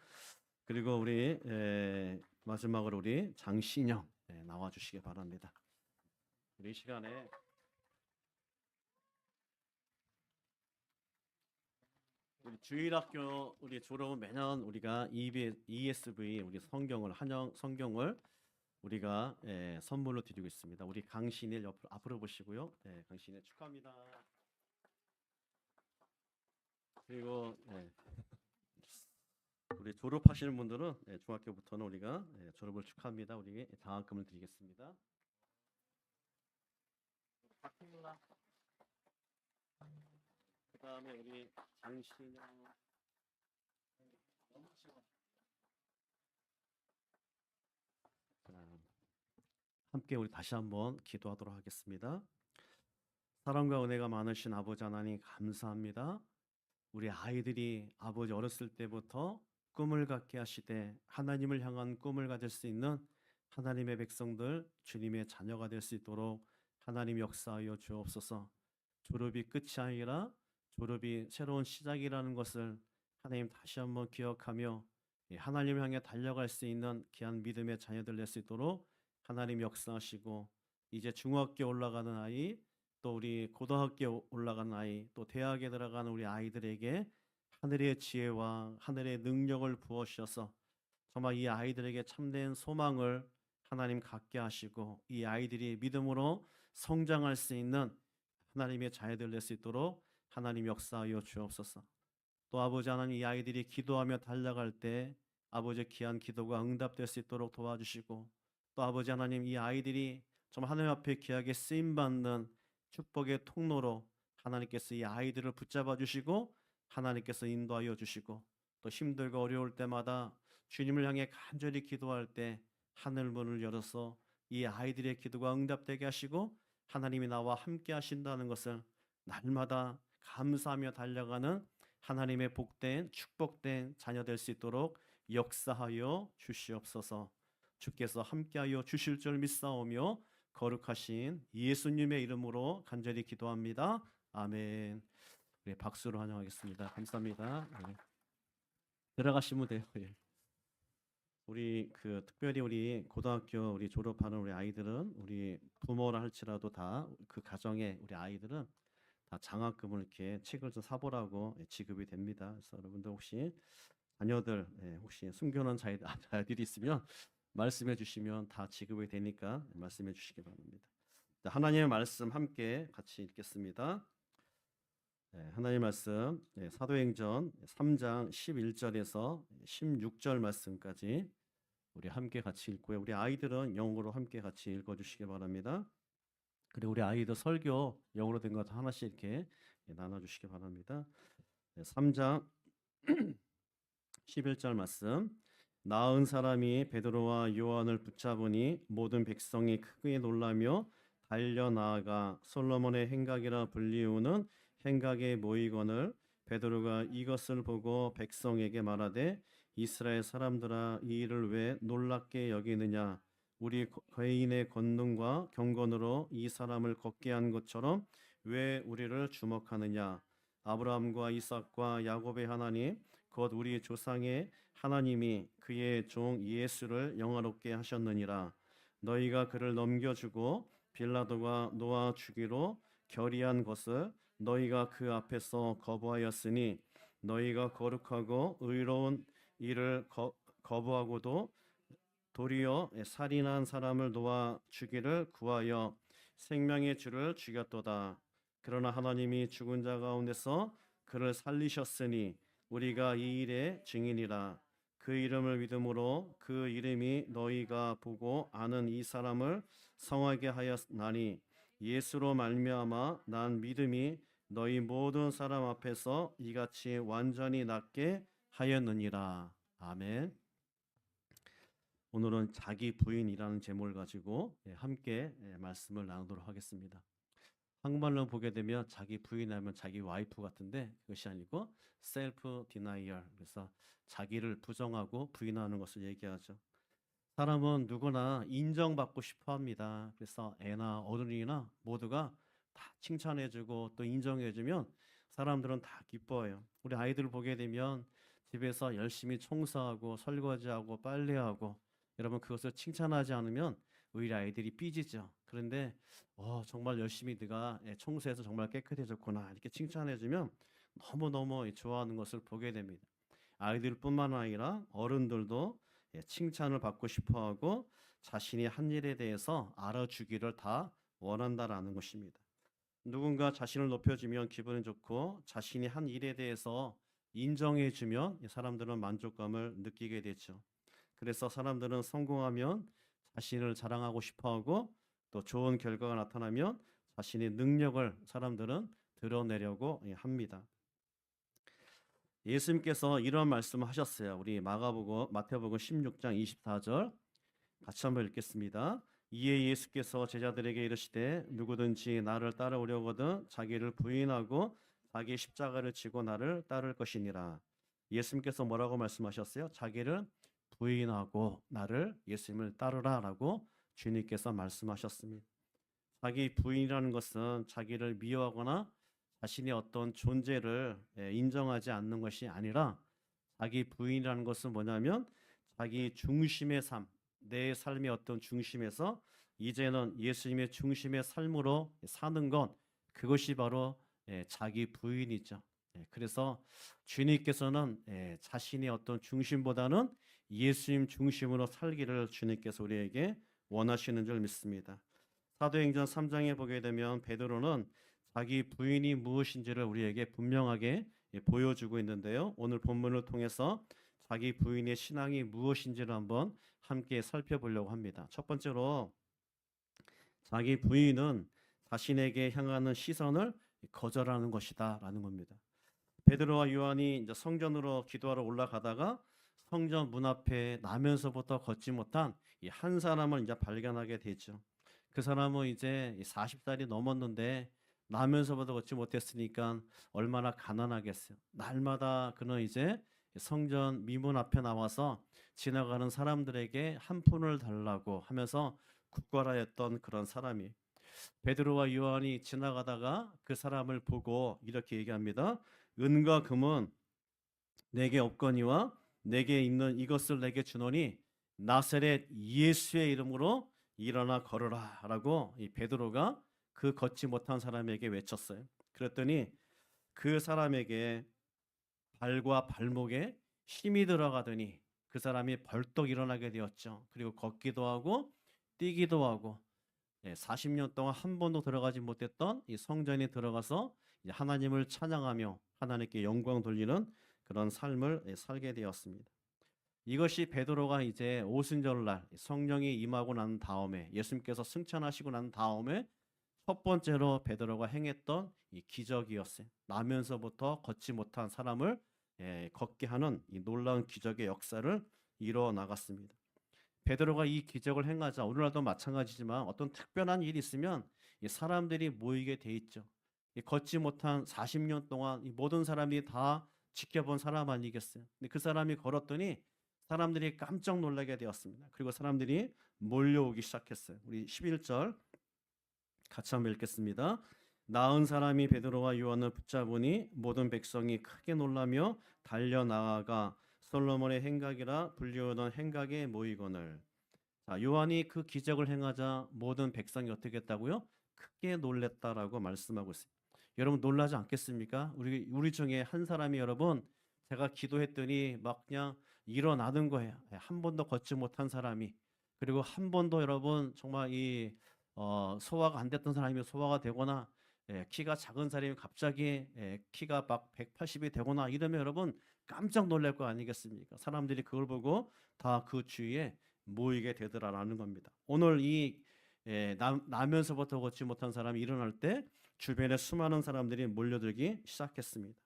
그리고 우리 마지막으로 우리 장신영 나와주시기 바랍니다. 우리 이 시간에 우리 주일학교 우리 졸업은 매년 우리가 ESV 우리 한영 성경을 우리가 선물로 드리고 있습니다. 우리 강신일 앞으로 보시고요. 강신일 축하합니다. 그리고 우리 졸업하시는 분들은 중학교부터는 우리가 졸업을 축하합니다. 우리 장학금을 드리겠습니다. 그 다음에 우리 장신영 함께 우리 다시 한번 기도하도록 하겠습니다. 사랑과 은혜가 많으신 아버지 하나님 감사합니다. 우리 아이들이 아버지 어렸을 때부터 꿈을 갖게 하시되 하나님을 향한 꿈을 가질 수 있는 하나님의 백성들 주님의 자녀가 될 수 있도록 하나님 역사하여 주옵소서. 졸업이 끝이 아니라 졸업이 새로운 시작이라는 것을 하나님 다시 한번 기억하며 하나님을 향해 달려갈 수 있는 귀한 믿음의 자녀들 될 수 있도록 하나님 역사하시고, 이제 중학교 올라가는 아이, 또 우리 고등학교 올라가는 아이, 또 대학에 들어가는 우리 아이들에게 하늘의 지혜와 하늘의 능력을 부어주셔서 정말 이 아이들에게 참된 소망을 하나님 갖게 하시고 이 아이들이 믿음으로 성장할 수 있는 하나님의 자녀들 될 수 있도록 하나님 역사하여 주옵소서. 또 아버지 하나님, 이 아이들이 기도하며 달려갈 때 아버지 귀한 기도가 응답될 수 있도록 도와주시고, 또 아버지 하나님, 이 아이들이 정말 하나님 앞에 귀하게 쓰임받는 축복의 통로로 하나님께서 이 아이들을 붙잡아 주시고 하나님께서 인도하여 주시고, 또 힘들고 어려울 때마다 주님을 향해 간절히 기도할 때 하늘 문을 열어서 이 아이들의 기도가 응답되게 하시고 하나님이 나와 함께 하신다는 것을 날마다 감사하며 달려가는 하나님의 복된 축복된 자녀 될 수 있도록 역사하여 주시옵소서. 주께서 함께하여 주실 줄 믿사오며 거룩하신 예수님의 이름으로 간절히 기도합니다. 아멘. 우리 박수로 환영하겠습니다. 감사합니다. 네. 들어가시면 돼요. 예. 우리 특별히 우리 고등학교 우리 졸업하는 우리 아이들은 우리 부모라 할지라도 다 그 가정에 우리 아이들은 다 장학금을 이렇게 책을 좀 사보라고 지급이 됩니다. 그래서 여러분들 혹시 자녀들 혹시 숨겨놓은 자녀들이 있으면 말씀해 주시면 다 지급이 되니까 말씀해 주시기 바랍니다. 자, 하나님의 말씀 함께 같이 읽겠습니다. 하나님의 말씀 사도행전 3장 11절에서 16절 말씀까지 우리 함께 같이 읽고요. 우리 아이들은 영어로 함께 같이 읽어주시기 바랍니다. 그리고 우리 아이들 설교 영어로 된 것 하나씩 이렇게 나눠주시기 바랍니다. 3장 11절 말씀. 나은 사람이 베드로와 요한을 붙잡으니 모든 백성이 크게 놀라며 달려 나아가 솔로몬의 행각이라 불리우는 행각에 모이거늘 베드로가 이것을 보고 백성에게 말하되 이스라엘 사람들아 이 일을 왜 놀랍게 여기느냐 우리 거인의 권능과 경건으로 이 사람을 걷게 한 것처럼 왜 우리를 주목하느냐 아브라함과 이삭과 야곱의 하나님 곧 우리 조상의 하나님이 그의 종 예수를 영화롭게 하셨느니라 너희가 그를 넘겨주고 빌라도가 놓아 주기로 결의한 것을 너희가 그 앞에서 거부하였으니 너희가 거룩하고 의로운 일을 거부하고도 도리어 살인한 사람을 놓아 주기를 구하여 생명의 주를 죽였도다. 그러나 하나님이 죽은 자 가운데서 그를 살리셨으니 우리가 이 일의 증인이라. 그 이름을 믿음으로 그 이름이 너희가 보고 아는 이 사람을 성하게 하였나니 예수로 말미암아 난 믿음이 너희 모든 사람 앞에서 이같이 완전히 낫게 하였느니라. 아멘. 오늘은 자기 부인이라는 제목을 가지고 함께 말씀을 나누도록 하겠습니다. 한국말로 보게 되면 자기 부인하면 자기 와이프 같은데 그것이 아니고 셀프 디나이얼, 그래서 자기를 부정하고 부인하는 것을 얘기하죠. 사람은 누구나 인정받고 싶어 합니다. 그래서 애나 어른이나 모두가 다 칭찬해주고 또 인정해주면 사람들은 다 기뻐해요. 우리 아이들을 보게 되면 집에서 열심히 청소하고 설거지하고 빨래하고 여러분 그것을 칭찬하지 않으면 오히려 아이들이 삐지죠. 그런데 정말 열심히 네가 청소해서 정말 깨끗해졌구나 이렇게 칭찬해주면 너무너무 좋아하는 것을 보게 됩니다. 아이들뿐만 아니라 어른들도 칭찬을 받고 싶어하고 자신이 한 일에 대해서 알아주기를 다 원한다라는 것입니다. 누군가 자신을 높여주면 기분이 좋고 자신이 한 일에 대해서 인정해주면 사람들은 만족감을 느끼게 되죠. 그래서 사람들은 성공하면 자신을 자랑하고 싶어하고 또 좋은 결과가 나타나면 자신의 능력을 사람들은 드러내려고 합니다. 예수님께서 이런 말씀을 하셨어요. 우리 마태복음 16장 24절 같이 한번 읽겠습니다. 이에 예수께서 제자들에게 이르시되 누구든지 나를 따라오려거든 자기를 부인하고 자기 십자가를 지고 나를 따를 것이니라. 예수님께서 뭐라고 말씀하셨어요? 자기를 부인하고 나를 예수님을 따르라라고 주님께서 말씀하셨습니다. 자기 부인이라는 것은 자기를 미워하거나 자신의 어떤 존재를 인정하지 않는 것이 아니라 자기 부인이라는 것은 뭐냐면 자기 중심의 삶, 내 삶의 어떤 중심에서 이제는 예수님의 중심의 삶으로 사는 것, 그것이 바로 자기 부인이죠. 그래서 주님께서는 자신의 어떤 중심보다는 예수님 중심으로 살기를 주님께서 우리에게 원하시는 줄 믿습니다. 사도행전 3장에 보게 되면 베드로는 자기 부인이 무엇인지를 우리에게 분명하게 보여주고 있는데요. 오늘 본문을 통해서 자기 부인의 신앙이 무엇인지를 한번 함께 살펴보려고 합니다. 첫 번째로 자기 부인은 자신에게 향하는 시선을 거절하는 것이다 라는 겁니다. 베드로와 요한이 이제 성전으로 기도하러 올라가다가 성전 문 앞에 나면서부터 걷지 못한 이 한 사람을 이제 발견하게 되죠. 그 사람은 이제 40살이 넘었는데 나면서부터 걷지 못했으니까 얼마나 가난하겠어요. 날마다 그는 이제 성전 미문 앞에 나와서 지나가는 사람들에게 한 푼을 달라고 하면서 굳건하 했던 그런 사람이, 베드로와 요한이 지나가다가 그 사람을 보고 이렇게 얘기합니다. 은과 금은 내게 없거니와 내게 있는 이것을 내게 주노니 나사렛 예수의 이름으로 일어나 걸으라 라고 이 베드로가 그 걷지 못한 사람에게 외쳤어요. 그랬더니 그 사람에게 발과 발목에 힘이 들어가더니 그 사람이 벌떡 일어나게 되었죠. 그리고 걷기도 하고 뛰기도 하고, 40년 동안 한 번도 들어가지 못했던 이 성전에 들어가서 이제 하나님을 찬양하며 하나님께 영광 돌리는 그런 삶을 살게 되었습니다. 이것이 베드로가 이제 오순절날 성령이 임하고 난 다음에, 예수님께서 승천하시고 난 다음에 첫 번째로 베드로가 행했던 이 기적이었어요. 나면서부터 걷지 못한 사람을 걷게 하는 이 놀라운 기적의 역사를 이루어 나갔습니다. 베드로가 이 기적을 행하자 오늘날도 마찬가지지만 어떤 특별한 일이 있으면 이 사람들이 모이게 돼 있죠. 이 걷지 못한 40년 동안 이 모든 사람들이 다 지켜본 사람 아니겠어요? 근데 그 사람이 걸었더니 사람들이 깜짝 놀라게 되었습니다. 그리고 사람들이 몰려오기 시작했어요. 우리 11절 같이 한번 읽겠습니다. 나은 사람이 베드로와 요한을 붙잡으니 모든 백성이 크게 놀라며 달려나아가 솔로몬의 행각이라 불리우던 행각에 모이거늘. 자, 요한이 그 기적을 행하자 모든 백성이 어떻게 했다고요? 크게 놀랬다라고 말씀하고 있어요. 여러분 놀라지 않겠습니까? 우리 중에 한 사람이, 여러분 제가 기도했더니 막 그냥 일어나는 거예요. 한 번도 걷지 못한 사람이, 그리고 한 번도 여러분 정말 이 소화가 안 됐던 사람이 소화가 되거나, 키가 작은 사람이 갑자기 키가 막 180이 되거나 이러면 여러분 깜짝 놀랄 거 아니겠습니까? 사람들이 그걸 보고 다 그 주위에 모이게 되더라라는 겁니다. 오늘 이 나면서부터 걷지 못한 사람이 일어날 때 주변에 수많은 사람들이 몰려들기 시작했습니다.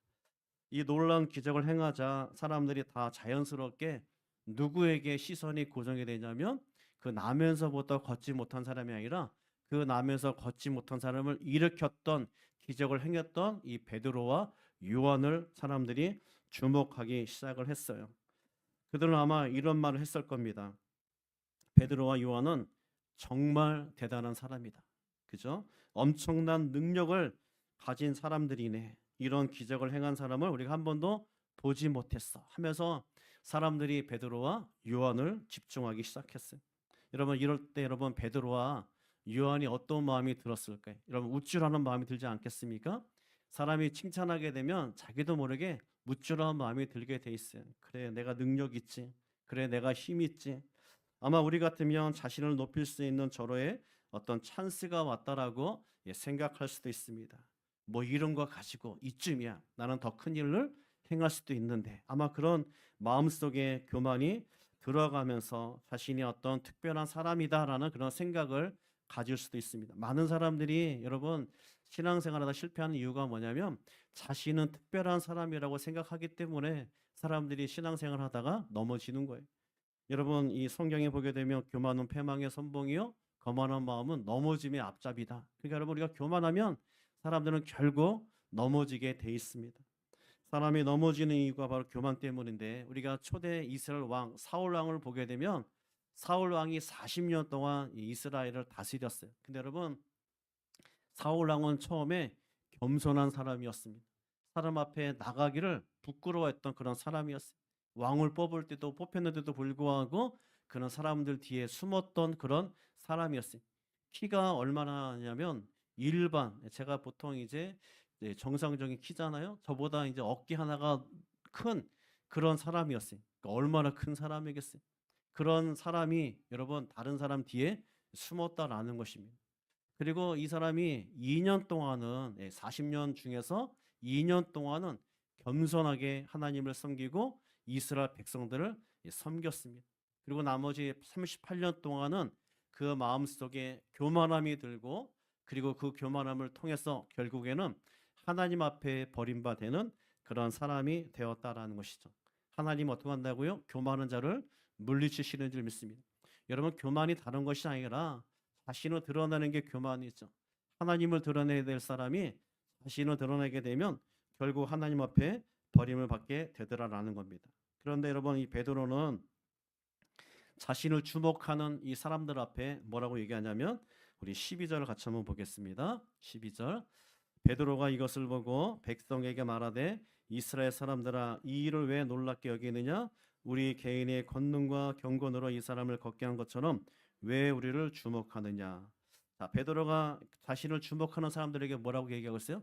이 놀라운 기적을 행하자 사람들이 다 자연스럽게 누구에게 시선이 고정이 되냐면 그 나면서부터 걷지 못한 사람이 아니라 그 나면서 걷지 못한 사람을 일으켰던, 기적을 행했던 이 베드로와 요한을 사람들이 주목하기 시작을 했어요. 그들은 아마 이런 말을 했을 겁니다. 베드로와 요한은 정말 대단한 사람이다. 그죠? 엄청난 능력을 가진 사람들이네. 이런 기적을 행한 사람을 우리가 한 번도 보지 못했어 하면서 사람들이 베드로와 요한을 집중하기 시작했어요. 여러분 이럴 때 여러분 베드로와 요한이 어떤 마음이 들었을까요? 여러분 우쭐하는 마음이 들지 않겠습니까? 사람이 칭찬하게 되면 자기도 모르게 우쭐한 마음이 들게 돼 있어요. 그래 내가 능력 있지, 그래 내가 힘 있지. 아마 우리 같으면 자신을 높일 수 있는 절호의 어떤 찬스가 왔다라고 생각할 수도 있습니다. 뭐 이런 거 가지고 이쯤이야 나는 더 큰 일을 행할 수도 있는데, 아마 그런 마음속에 교만이 들어가면서 자신이 어떤 특별한 사람이다라는 그런 생각을 가질 수도 있습니다. 많은 사람들이 여러분 신앙생활하다 실패하는 이유가 뭐냐면 자신은 특별한 사람이라고 생각하기 때문에 사람들이 신앙생활하다가 넘어지는 거예요. 여러분 이 성경에 보게 되면 교만은 패망의 선봉이요 거만한 마음은 넘어짐의 앞잡이다. 그러니까 여러분 우리가 교만하면 사람들은 결국 넘어지게 돼 있습니다. 사람이 넘어지는 이유가 바로 교만 때문인데, 우리가 초대 이스라엘 왕 사울 왕을 보게 되면 사울 왕이 40년 동안 이스라엘을 다스렸어요. 근데 여러분 사울 왕은 처음에 겸손한 사람이었습니다. 사람 앞에 나가기를 부끄러워했던 그런 사람이었어요. 왕을 뽑을 때도 뽑혔는데도 불구하고 그런 사람들 뒤에 숨었던 그런 사람이었어요. 키가 얼마나 하냐면 일반, 제가 보통 이제 정상적인 키잖아요. 저보다 이제 어깨 하나가 큰 그런 사람이었어요. 그러니까 얼마나 큰 사람이겠어요. 그런 사람이 여러분 다른 사람 뒤에 숨었다라는 것입니다. 그리고 이 사람이 2년 동안은 40년 중에서 2년 동안은 겸손하게 하나님을 섬기고 이스라엘 백성들을 섬겼습니다. 그리고 나머지 38년 동안은 그 마음속에 교만함이 들고, 그리고 그 교만함을 통해서 결국에는 하나님 앞에 버림받는 그런 사람이 되었다라는 것이죠. 하나님 어떻게 한다고요? 교만한 자를 물리치시는 줄 믿습니다. 여러분 교만이 다른 것이 아니라 자신을 드러내는 게 교만이죠. 하나님을 드러내야 될 사람이 자신을 드러내게 되면 결국 하나님 앞에 버림을 받게 되더라라는 겁니다. 그런데 여러분 이 베드로는 자신을 주목하는 이 사람들 앞에 뭐라고 얘기하냐면 우리 12절 같이 한번 보겠습니다. 12절 베드로가 이것을 보고 백성에게 말하되 이스라엘 사람들아 이 일을 왜 놀랍게 여기느냐 우리 개인의 권능과 경건으로 이 사람을 걷게 한 것처럼 왜 우리를 주목하느냐. 자, 베드로가 자신을 주목하는 사람들에게 뭐라고 얘기하고 있어요?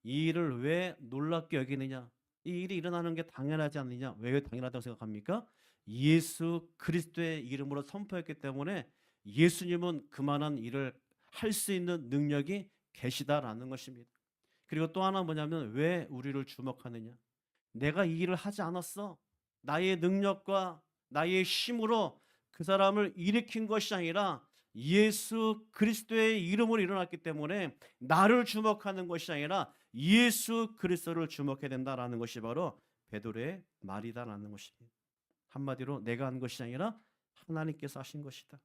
이 일을 왜 놀랍게 여기느냐. 이 일이 일어나는 게 당연하지 않느냐. 왜 당연하다고 생각합니까? 예수 그리스도의 이름으로 선포했기 때문에 예수님은 그만한 일을 할 수 있는 능력이 계시다라는 것입니다. 그리고 또 하나 뭐냐면 왜 우리를 주목하느냐. 내가 이 일을 하지 않았어. 나의 능력과 나의 힘으로 그 사람을 일으킨 것이 아니라 예수 그리스도의 이름으로 일어났기 때문에 나를 주목하는 것이 아니라 예수 그리스도를 주목해야 된다라는 것이 바로 베드로의 말이다라는 것입니다. 한마디로 내가 한 것이 아니라 하나님께서 하신 것이다.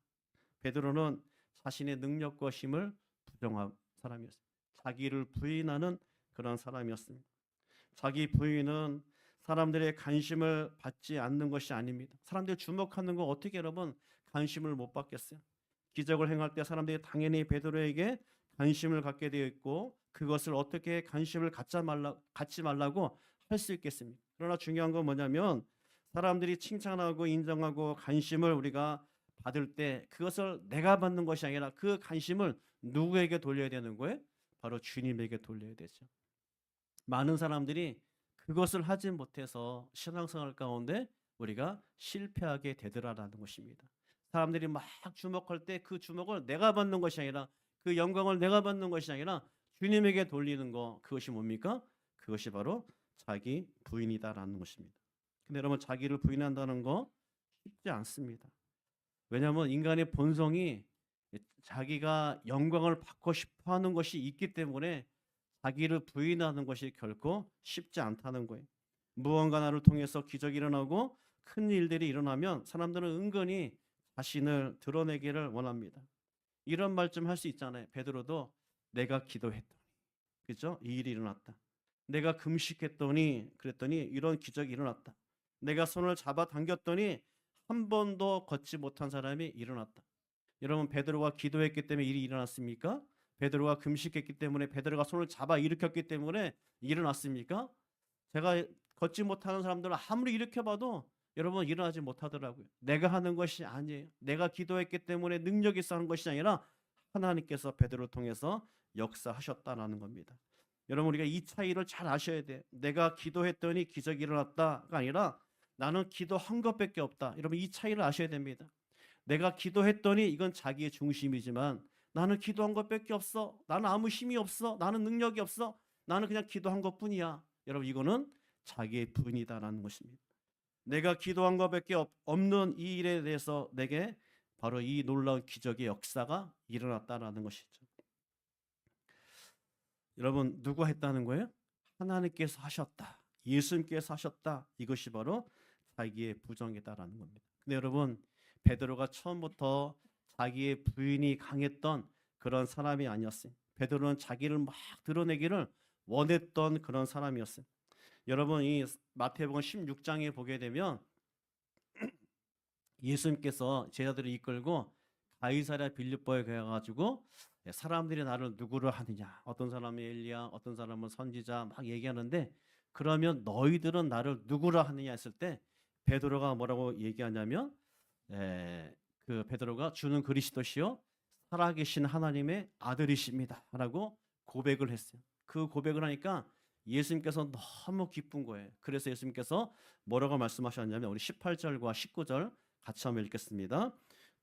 베드로는 자신의 능력과 힘을 부정한 사람이었습니다. 자기를 부인하는 그런 사람이었습니다. 자기 부인은 사람들의 관심을 받지 않는 것이 아닙니다. 사람들이 주목하는 거 어떻게 여러분 관심을 못 받겠어요? 기적을 행할 때 사람들이 당연히 베드로에게 관심을 갖게 되어 있고 그것을 어떻게 관심을 갖지 말라고 할 수 있겠습니까? 그러나 중요한 건 뭐냐면 사람들이 칭찬하고 인정하고 관심을 우리가 받을 때 그것을 내가 받는 것이 아니라 그 관심을 누구에게 돌려야 되는 거예요? 바로 주님에게 돌려야 되죠. 많은 사람들이 그것을 하지 못해서 신앙생활 가운데 우리가 실패하게 되더라라는 것입니다. 사람들이 막 주목할 때 그 주목을 내가 받는 것이 아니라 그 영광을 내가 받는 것이 아니라 주님에게 돌리는 거 그것이 뭡니까? 그것이 바로 자기 부인이다라는 것입니다. 근데 여러분 자기를 부인한다는 거 쉽지 않습니다. 왜냐하면 인간의 본성이 자기가 영광을 받고 싶어 하는 것이 있기 때문에 자기를 부인하는 것이 결코 쉽지 않다는 거예요. 무언가 나를 통해서 기적이 일어나고 큰 일들이 일어나면 사람들은 은근히 자신을 드러내기를 원합니다. 이런 말 좀 할 수 있잖아요. 베드로도 내가 기도했더니 그죠? 이 일이 일어났다. 내가 금식했더니 그랬더니 이런 기적이 일어났다. 내가 손을 잡아 당겼더니 한 번도 걷지 못한 사람이 일어났다. 여러분 베드로가 기도했기 때문에 일이 일어났습니까? 베드로가 금식했기 때문에 베드로가 손을 잡아 일으켰기 때문에 일어났습니까? 제가 걷지 못하는 사람들은 아무리 일으켜봐도 여러분 일어나지 못하더라고요. 내가 하는 것이 아니에요. 내가 기도했기 때문에 능력이 있어 하는 것이 아니라 하나님께서 베드로를 통해서 역사하셨다라는 겁니다. 여러분 우리가 이 차이를 잘 아셔야 돼요. 내가 기도했더니 기적이 일어났다가 아니라 나는 기도한 것밖에 없다. 여러분 이 차이를 아셔야 됩니다. 내가 기도했더니 이건 자기의 중심이지만 나는 기도한 것밖에 없어. 나는 아무 힘이 없어. 나는 능력이 없어. 나는 그냥 기도한 것뿐이야. 여러분 이거는 자기의 부인이다라는 것입니다. 내가 기도한 것밖에 없는 이 일에 대해서 내게 바로 이 놀라운 기적의 역사가 일어났다라는 것이죠. 여러분 누가 했다는 거예요? 하나님께서 하셨다. 예수님께서 하셨다. 이것이 바로 자기의 부정이다라는 겁니다. 근데 여러분 베드로가 처음부터 자기의 부인이 강했던 그런 사람이 아니었어요. 베드로는 자기를 막 드러내기를 원했던 그런 사람이었어요. 여러분 이 마태복음 16장에 보게 되면 예수님께서 제자들을 이끌고 가이사랴 빌립보에 가가지고 사람들이 나를 누구를 하느냐, 어떤 사람이 엘리야, 어떤 사람은 선지자 막 얘기하는데 그러면 너희들은 나를 누구라 하느냐 했을 때 베드로가 뭐라고 얘기하냐면 그 베드로가 주는 그리스도시요 살아계신 하나님의 아들이십니다 라고 고백을 했어요. 그 고백을 하니까 예수님께서 너무 기쁜 거예요. 그래서 예수님께서 뭐라고 말씀하셨냐면 우리 18절과 19절 같이 한번 읽겠습니다.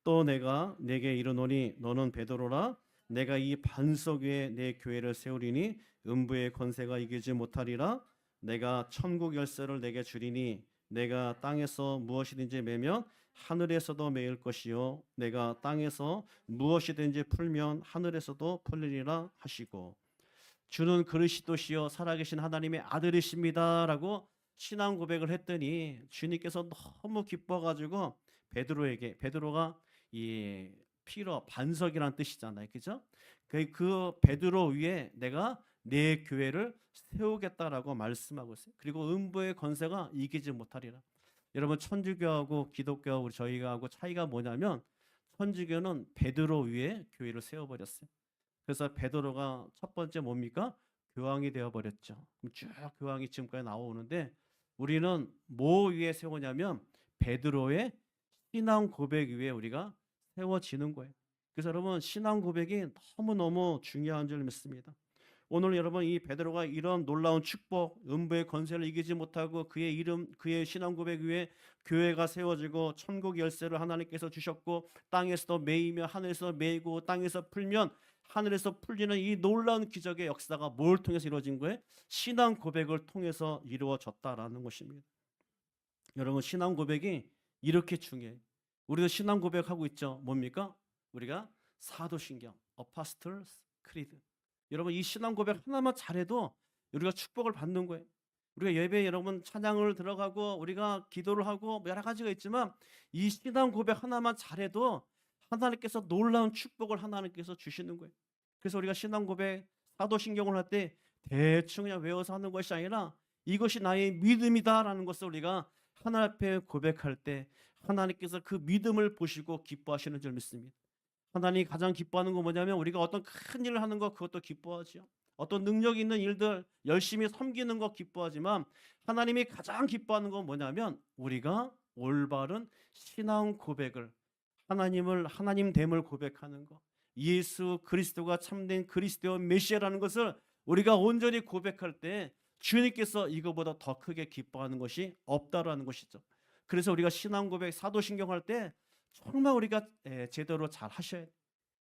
또 내가 내게 이르노니 너는 베드로라 내가 이 반석 위에 내 교회를 세우리니 음부의 권세가 이기지 못하리라. 내가 천국 열쇠를 내게 주리니 내가 땅에서 무엇이든지 매면 하늘에서도 매일 것이요 내가 땅에서 무엇이든지 풀면 하늘에서도 풀리리라 하시고 주는 그리스도시요 살아계신 하나님의 아들이십니다라고 신앙 고백을 했더니 주님께서 너무 기뻐가지고 베드로가 이 피로 반석이라는 뜻이잖아요, 그죠? 그 베드로 위에 내가 내 교회를 세우겠다라고 말씀하고 있어요. 그리고 음부의 권세가 이기지 못하리라. 여러분 천주교하고 기독교하고 저희가 하고 차이가 뭐냐면 천주교는 베드로 위에 교회를 세워버렸어요. 그래서 베드로가 첫 번째 뭡니까? 교황이 되어버렸죠. 그럼 쭉 교황이 지금까지 나오는데 우리는 뭐 위에 세우냐면 베드로의 신앙 고백 위에 우리가 세워지는 거예요. 그래서 여러분 신앙 고백이 너무너무 중요한 줄 믿습니다. 오늘 여러분 이 베드로가 이런 놀라운 축복, 음부의 권세를 이기지 못하고 그의 이름, 그의 신앙 고백 위에 교회가 세워지고 천국 열쇠를 하나님께서 주셨고 땅에서 매이며 하늘에서 매이고 땅에서 풀면 하늘에서 풀리는 이 놀라운 기적의 역사가 뭘 통해서 이루어진 거예요? 신앙 고백을 통해서 이루어졌다라는 것입니다. 여러분 신앙 고백이 이렇게 중요해요. 우리도 신앙 고백하고 있죠. 뭡니까? 우리가 사도신경, 어파스틀스 크리드. 여러분 이 신앙 고백 하나만 잘해도 우리가 축복을 받는 거예요. 우리가 예배에 여러분 찬양을 들어가고 우리가 기도를 하고 여러 가지가 있지만 이 신앙 고백 하나만 잘해도 하나님께서 놀라운 축복을 하나님께서 주시는 거예요. 그래서 우리가 신앙 고백 사도신경을 할 때 대충 그냥 외워서 하는 것이 아니라 이것이 나의 믿음이다라는 것을 우리가 하나님 앞에 고백할 때 하나님께서 그 믿음을 보시고 기뻐하시는 줄 믿습니다. 하나님이 가장 기뻐하는 건 뭐냐면 우리가 어떤 큰 일을 하는 것 그것도 기뻐하죠. 어떤 능력 있는 일들 열심히 섬기는 것 기뻐하지만 하나님이 가장 기뻐하는 건 뭐냐면 우리가 올바른 신앙 고백을 하나님 됨을 고백하는 것, 예수 그리스도가 참된 그리스도 메시아라는 것을 우리가 온전히 고백할 때 주님께서 이거보다 더 크게 기뻐하는 것이 없다라는 것이죠. 그래서 우리가 신앙 고백 사도신경 할 때 정말 우리가 제대로 잘 하셔야 돼요.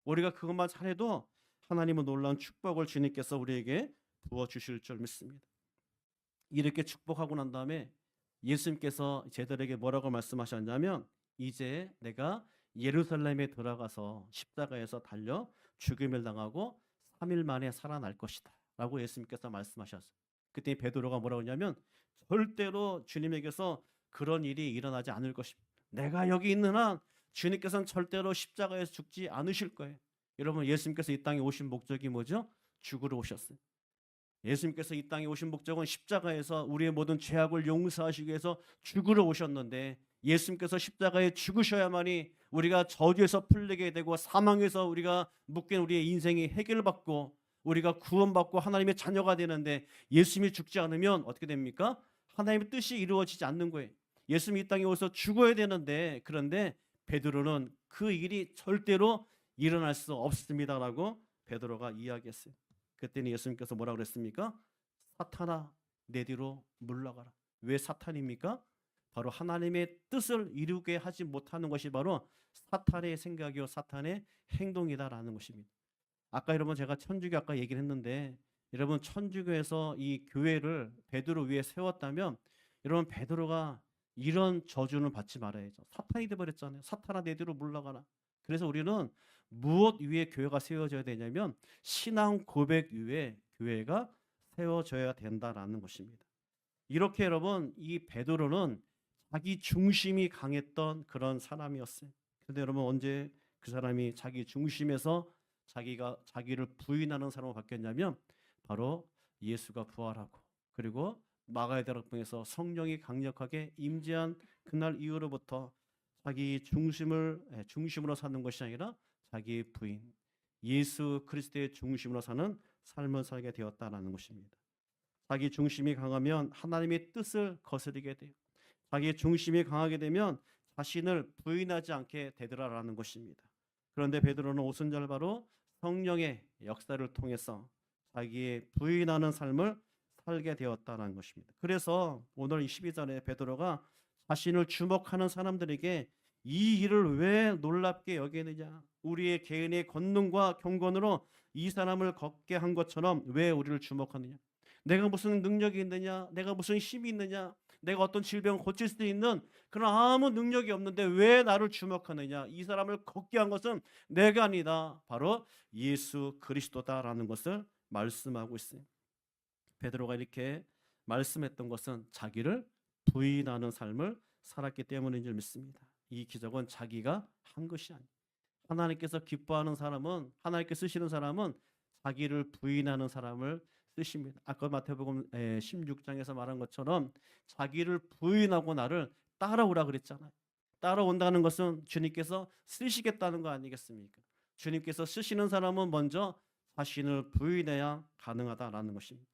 우리가 그것만 잘해도 하나님은 놀라운 축복을 주님께서 우리에게 부어주실 줄 믿습니다. 이렇게 축복하고 난 다음에 예수님께서 제자들에게 뭐라고 말씀하셨냐면 이제 내가 예루살렘에 들어가서 십자가에서 달려 죽임을 당하고 3일 만에 살아날 것이다 라고 예수님께서 말씀하셨어요. 그때 베드로가 뭐라고 했냐면 절대로 주님에게서 그런 일이 일어나지 않을 것입니다. 내가 여기 있는 한 주님께서는 절대로 십자가에서 죽지 않으실 거예요. 여러분 예수님께서 이 땅에 오신 목적이 뭐죠? 죽으러 오셨어요. 예수님께서 이 땅에 오신 목적은 십자가에서 우리의 모든 죄악을 용서하시기 위해서 죽으러 오셨는데 예수님께서 십자가에 죽으셔야만이 우리가 저주에서 풀리게 되고 사망에서 우리가 묶인 우리의 인생이 해결받고 우리가 구원받고 하나님의 자녀가 되는데 예수님이 죽지 않으면 어떻게 됩니까? 하나님의 뜻이 이루어지지 않는 거예요. 예수님이 이 땅에 오셔서 죽어야 되는데 그런데 베드로는 그 일이 절대로 일어날 수 없습니다라고 베드로가 이야기했어요. 그때는 예수님께서 뭐라고 그랬습니까? 사탄아 내 뒤로 물러가라. 왜 사탄입니까? 바로 하나님의 뜻을 이루게 하지 못하는 것이 바로 사탄의 생각이요 사탄의 행동이다라는 것입니다. 아까 여러분 제가 천주교 아까 얘기를 했는데 여러분 천주교에서 이 교회를 베드로 위에 세웠다면 여러분 베드로가 이런 저주는 받지 말아야죠. 사탄이 되어버렸잖아요. 사탄아 내 뒤로 물러가라. 그래서 우리는 무엇 위에 교회가 세워져야 되냐면 신앙 고백 위에 교회가 세워져야 된다라는 것입니다. 이렇게 여러분 이 베드로는 자기 중심이 강했던 그런 사람이었어요. 그런데 여러분 언제 그 사람이 자기 중심에서 자기를 부인하는 사람으로 바뀌었냐면 바로 예수가 부활하고 그리고 마가의 대락방에서 성령이 강력하게 임재한 그날 이후로부터 자기 중심으로 사는 것이 아니라 자기 부인 예수 그리스도의 중심으로 사는 삶을 살게 되었다라는 것입니다. 자기 중심이 강하면 하나님의 뜻을 거스르게 돼요. 자기 중심이 강하게 되면 자신을 부인하지 않게 되더라라는 것입니다. 그런데 베드로는 오순절바로 성령의 역사를 통해서 자기의 부인하는 삶을 살게 되었다는 것입니다. 그래서 오늘 12절에 베드로가 자신을 주목하는 사람들에게 이 일을 왜 놀랍게 여기느냐, 우리의 개인의 권능과 경건으로 이 사람을 걷게 한 것처럼 왜 우리를 주목하느냐, 내가 무슨 능력이 있느냐, 내가 무슨 힘이 있느냐, 내가 어떤 질병을 고칠 수 있는 그런 아무 능력이 없는데 왜 나를 주목하느냐, 이 사람을 걷게 한 것은 내가 아니다, 바로 예수 그리스도다라는 것을 말씀하고 있어요. 베드로가 이렇게 말씀했던 것은 자기를 부인하는 삶을 살았기 때문인 줄 믿습니다. 이 기적은 자기가 한 것이 아니에요. 하나님께서 기뻐하는 사람은, 하나님께 쓰시는 사람은 자기를 부인하는 사람을 쓰십니다. 아까 마태복음 16장에서 말한 것처럼 자기를 부인하고 나를 따라오라 그랬잖아요. 따라온다는 것은 주님께서 쓰시겠다는 거 아니겠습니까? 주님께서 쓰시는 사람은 먼저 자신을 부인해야 가능하다라는 것입니다.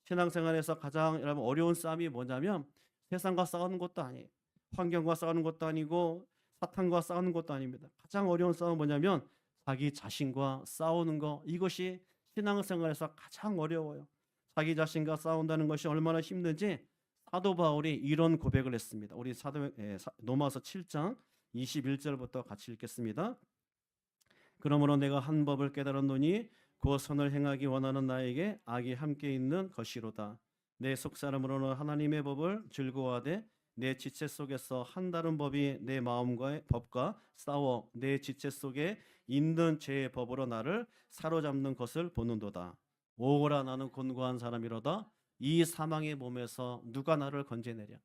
신앙생활에서 가장 여러분 어려운 싸움이 뭐냐면 세상과 싸우는 것도 아니에요. 환경과 싸우는 것도 아니고 사탄과 싸우는 것도 아닙니다. 가장 어려운 싸움은 뭐냐면 자기 자신과 싸우는 거, 이것이 신앙생활에서 가장 어려워요. 자기 자신과 싸운다는 것이 얼마나 힘든지 사도 바울이 이런 고백을 했습니다. 우리 로마서 7장 21절부터 같이 읽겠습니다. 그러므로 내가 한 법을 깨달았노니 그 선을 행하기 원하는 나에게 악이 함께 있는 것이로다. 내 속사람으로는 하나님의 법을 즐거워하되 내 지체 속에서 한 다른 법이 내 마음과의 법과 싸워 내 지체 속에 있는 죄의 법으로 나를 사로잡는 것을 보는도다. 오라 나는 곤고한 사람이로다. 이 사망의 몸에서 누가 나를 건져내랴.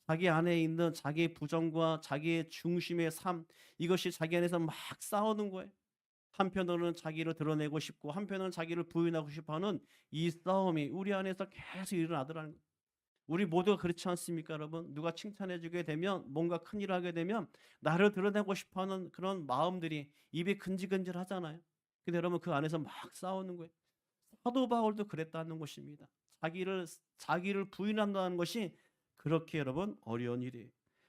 자기 안에 있는 자기 부정과 자기의 중심의 삶, 이것이 자기 안에서 막 싸우는 거예요. 한편으로는 자기를 드러내고 싶고 한편으로는 자기를 부인하고 싶어하는 이 싸움이 우리 안에서 계속 일어나더라는 거예요. 우리 모두가 그렇지 않습니까, 여러분? 누가 칭찬해주게 되면, 뭔가 큰일을 하게 되면 나를 드러내고 싶어하는 그런 마음들이 입이 근질근질 하잖아요. 근데 여러분 그 안에서 막 싸우는 거예요. 사도 바울도 그랬다는 것입니다. 자기를 부인한다는 것이 그렇게 여러분 어려운 일이에요.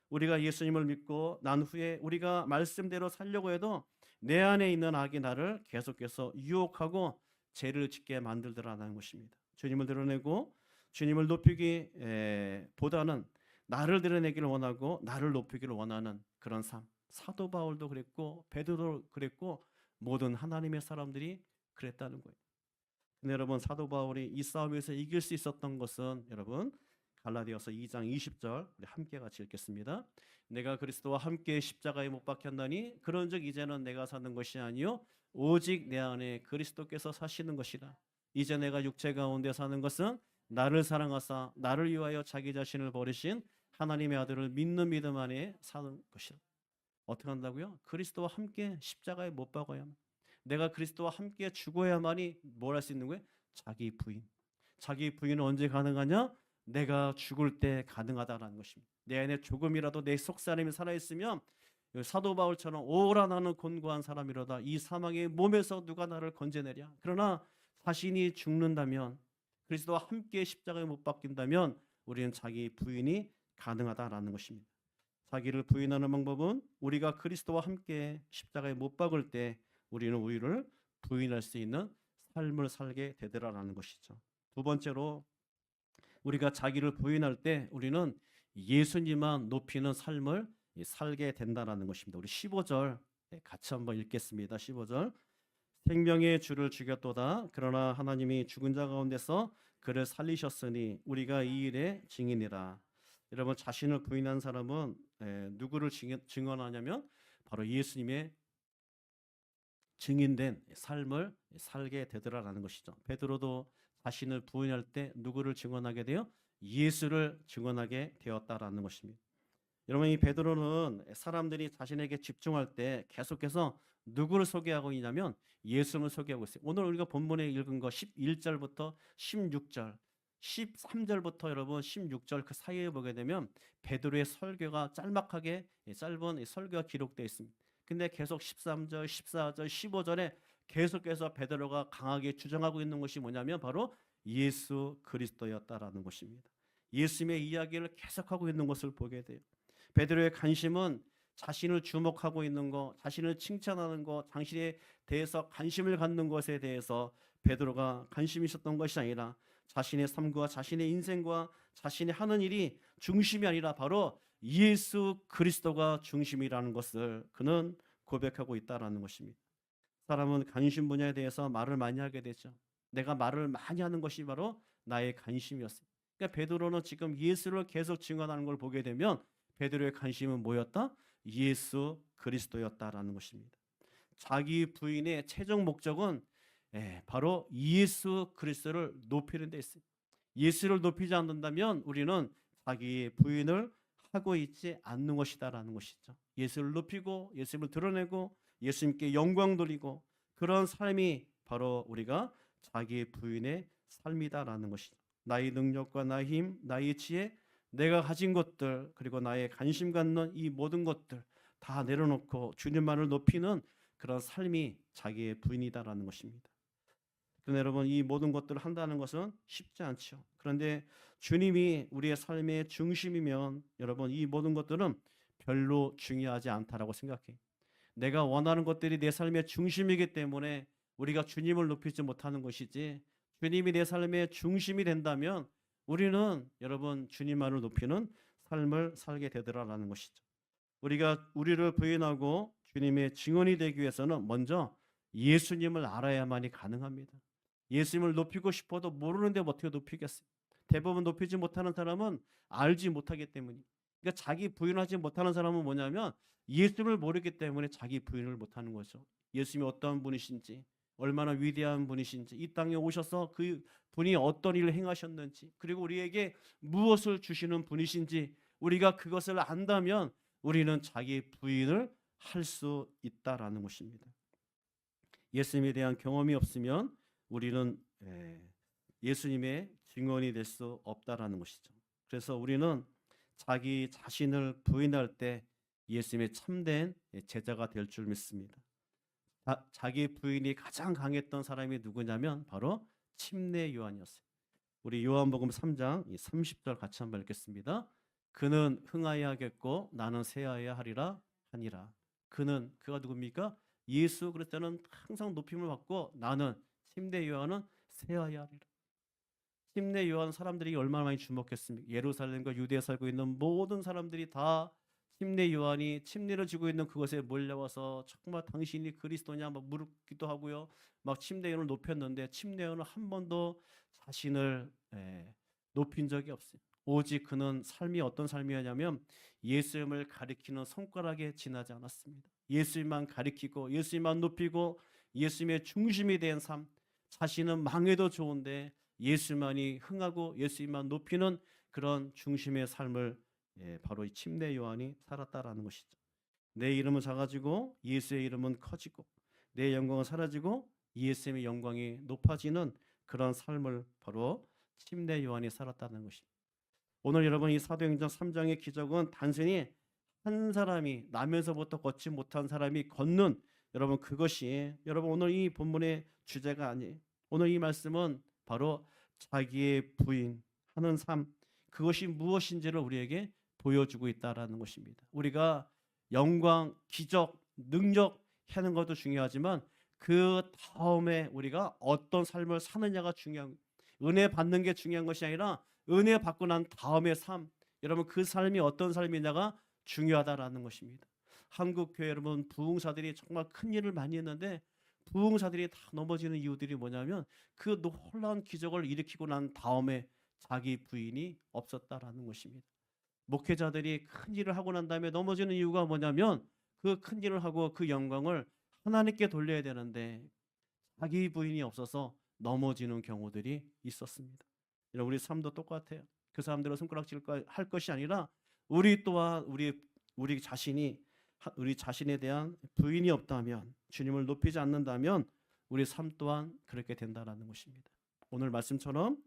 우리가 예수님을 믿고 난 후에 우리가 말씀대로 살려고 해도 내 안에 있는 악이 나를 계속해서 유혹하고 죄를 짓게 만들더라는 것입니다. 주님을 드러내고 주님을 높이기 보다는 나를 드러내기를 원하고 나를 높이기를 원하는 그런 삶. 사도 바울도 그랬고 베드로도 그랬고 모든 하나님의 사람들이 그랬다는 거예요. 근데 여러분 사도 바울이 이 싸움에서 이길 수 있었던 것은 여러분 갈라디아서 2장 20절 우리 함께 같이 읽겠습니다. 내가 그리스도와 함께 십자가에 못 박혔나니 그런즉 이제는 내가 사는 것이 아니요 오직 내 안에 그리스도께서 사시는 것이라. 이제 내가 육체 가운데 사는 것은 나를 사랑하사 나를 위하여 자기 자신을 버리신 하나님의 아들을 믿는 믿음 안에 사는 것이라. 어떻게 한다고요? 그리스도와 함께 십자가에 못 박아야만. 내가 그리스도와 함께 죽어야만이 뭘 할 수 있는 거예요? 자기 부인. 자기 부인은 언제 가능하냐? 내가 죽을 때 가능하다라는 것입니다. 내 안에 조금이라도 내 속사람이 살아있으면 사도 바울처럼 오라 나는 곤고한 사람이로다. 이 사망의 몸에서 누가 나를 건져내랴. 그러나 자신이 죽는다면 그리스도와 함께 십자가에 못 박힌다면 우리는 자기 부인이 가능하다라는 것입니다. 자기를 부인하는 방법은 우리가 그리스도와 함께 십자가에 못 박을 때 우리는 우리를 부인할 수 있는 삶을 살게 되더라라는 것이죠. 두 번째로 우리가 자기를 부인할 때 우리는 예수님만 높이는 삶을 살게 된다라는 것입니다. 우리 15절 같이 한번 읽겠습니다. 15절 생명의 주를 죽였도다. 그러나 하나님이 죽은 자 가운데서 그를 살리셨으니 우리가 이 일의 증인이라. 여러분 자신을 부인한 사람은 누구를 증언하냐면 바로 예수님의 증인된 삶을 살게 되더라라는 것이죠. 베드로도 자신을 부인할 때 누구를 증언하게 돼요? 예수를 증언하게 되었다라는 것입니다. 여러분 이 베드로는 사람들이 자신에게 집중할 때 계속해서 누구를 소개하고 있냐면 예수를 소개하고 있어요. 오늘 우리가 본문에 읽은 거 11절부터 16절 13절부터 여러분 16절 그 사이에 보게 되면 베드로의 설교가 짤막하게 짧은 설교가 기록되어 있습니다. 근데 계속 13절, 14절, 15절에 계속해서 베드로가 강하게 주장하고 있는 것이 뭐냐면 바로 예수 그리스도였다라는 것입니다. 예수님의 이야기를 계속하고 있는 것을 보게 돼요. 베드로의 관심은 자신을 주목하고 있는 것, 자신을 칭찬하는 것, 당신에 대해서 관심을 갖는 것에 대해서 베드로가 관심이 있었던 것이 아니라 자신의 삶과 자신의 인생과 자신이 하는 일이 중심이 아니라 바로 예수 그리스도가 중심이라는 것을 그는 고백하고 있다라는 것입니다. 사람은 관심 분야에 대해서 말을 많이 하게 되죠. 내가 말을 많이 하는 것이 바로 나의 관심이었어요. 그러니까 베드로는 지금 예수를 계속 증언하는 걸 보게 되면 베드로의 관심은 뭐였다? 예수 그리스도였다라는 것입니다. 자기 부인의 최종 목적은 바로 예수 그리스도를 높이는 데 있어요. 예수를 높이지 않는다면 우리는 자기 부인을 하고 있지 않는 것이다라는 것이죠. 예수를 높이고 예수님을 드러내고 예수님께 영광 돌리고 그런 삶이 바로 우리가 자기 부인의 삶이다라는 것이죠. 나의 능력과 나의 힘, 나의 지혜, 내가 가진 것들 그리고 나의 관심 갖는 이 모든 것들 다 내려놓고 주님만을 높이는 그런 삶이 자기의 부인이다라는 것입니다. 그런데 여러분 이 모든 것들을 한다는 것은 쉽지 않죠. 그런데 주님이 우리의 삶의 중심이면 여러분 이 모든 것들은 별로 중요하지 않다라고 생각해요. 내가 원하는 것들이 내 삶의 중심이기 때문에 우리가 주님을 높이지 못하는 것이지 주님이 내 삶의 중심이 된다면 우리는 여러분 주님만을 높이는 삶을 살게 되더라라는 것이죠. 우리가 우리를 부인하고 주님의 증언이 되기 위해서는 먼저 예수님을 알아야만이 가능합니다. 예수님을 높이고 싶어도 모르는데 어떻게 높이겠어요? 대부분 높이지 못하는 사람은 알지 못하기 때문이에요. 그러니까 자기 부인하지 못하는 사람은 뭐냐면 예수를 모르기 때문에 자기 부인을 못하는 거죠. 예수님이 어떠한 분이신지, 얼마나 위대한 분이신지, 이 땅에 오셔서 그 분이 어떤 일을 행하셨는지, 그리고 우리에게 무엇을 주시는 분이신지 우리가 그것을 안다면 우리는 자기 부인을 할 수 있다라는 것입니다. 예수님에 대한 경험이 없으면 우리는 예수님의 증언이 될 수 없다라는 것이죠. 그래서 우리는 자기 자신을 부인할 때 예수님의 참된 제자가 될 줄 믿습니다. 자기 부인이 가장 강했던 사람이 누구냐면 바로 침례 요한이었어요. 우리 요한복음 3장 30절 같이 한번 읽겠습니다. 그는 흥하여야 하겠고 나는 쇠하여야 하리라 하니라. 그가 누굽니까? 예수 그리스도는 항상 높임을 받고 나는 침례 요한은 쇠하여야 하리라. 침례 요한 사람들이 얼마나 많이 주목했습니까? 예루살렘과 유대에 살고 있는 모든 사람들이 다 침례 요한이 침례를 지고 있는 그것에 몰려와서 정말 당신이 그리스도냐 막 물기도 하고요. 막 침례 요한을 높였는데 침례 요한은 한 번도 자신을 높인 적이 없어요. 오직 그는 삶이 어떤 삶이었냐면 예수님을 가리키는 손가락에 지나지 않았습니다. 예수님만 가리키고 예수님만 높이고 예수님의 중심이 된 삶, 자신은 망해도 좋은데 예수만이 흥하고 예수님만 높이는 그런 중심의 삶을 바로 이 침례 요한이 살았다라는 것이죠. 내 이름은 작아지고 예수의 이름은 커지고 내 영광은 사라지고 예수님의 영광이 높아지는 그런 삶을 바로 침례 요한이 살았다는 것입니다. 오늘 여러분 이 사도행전 3장의 기적은 단순히 한 사람이 나면서부터 걷지 못한 사람이 걷는 여러분 그것이 여러분 오늘 이 본문의 주제가 아니에요. 오늘 이 말씀은 바로 자기의 부인하는 삶 그것이 무엇인지를 우리에게 보여주고 있다라는 것입니다. 우리가 영광, 기적, 능력 하는 것도 중요하지만 그 다음에 우리가 어떤 삶을 사느냐가 중요한 은혜 받는 게 중요한 것이 아니라 은혜 받고 난 다음의 삶 여러분 그 삶이 어떤 삶이냐가 중요하다라는 것입니다. 한국 교회 여러분 부흥사들이 정말 큰 일을 많이 했는데 부흥사들이 다 넘어지는 이유들이 뭐냐면 그 놀라운 기적을 일으키고 난 다음에 자기 부인이 없었다라는 것입니다. 목회자들이 큰 일을 하고 난 다음에 넘어지는 이유가 뭐냐면 그 큰 일을 하고 그 영광을 하나님께 돌려야 되는데 자기 부인이 없어서 넘어지는 경우들이 있었습니다. 우리 삶도 똑같아요. 그 사람들은 손가락질 할 것이 아니라 우리 또한 우리 자신에 대한 부인이 없다면 주님을 높이지 않는다면 우리 삶 또한 그렇게 된다라는 것입니다. 오늘 말씀처럼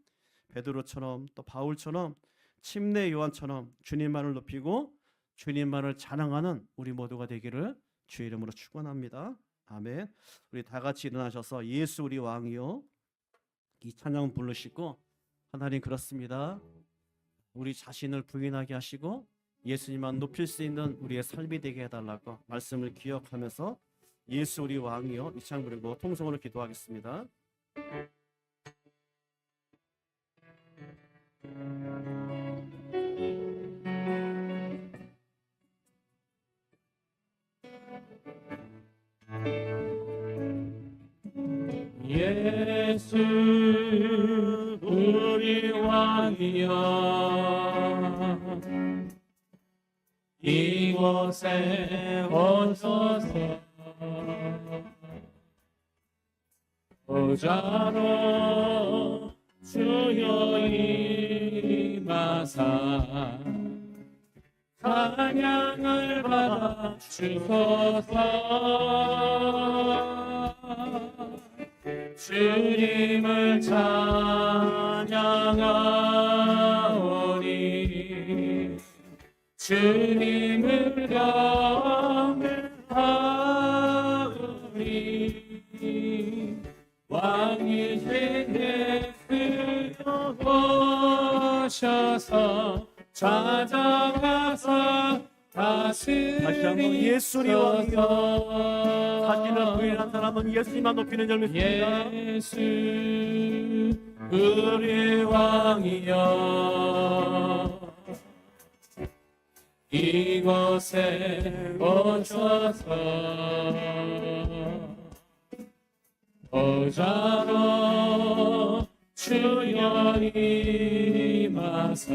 베드로처럼 또 바울처럼 침례 요한처럼 주님만을 높이고 주님만을 자랑하는 우리 모두가 되기를 주의 이름으로 축원합니다. 아멘. 우리 다 같이 일어나셔서 예수 우리 왕이요 이 찬양 부르시고 하나님 그렇습니다. 우리 자신을 부인하게 하시고 예수님만 높일 수 있는 우리의 삶이 되게 해달라고 말씀을 기억하면서 예수 우리 왕이요 이 찬양 부르고 통성으로 기도하겠습니다. 예수 우리 왕이여 이곳에 오소서 보좌로 주여 임하사 찬양을 받아 주소서 주님을 찬양하오니 주님을 경배하오니 왕이신 예수여 오셔서 찾아가사 다시 한번 예수님 왕이여. 자신을 부인한 사람은 예수님만 높이는 줄 믿습니다. 예수 우리 왕이여 이곳에 오셔서 보좌로 주여 임하사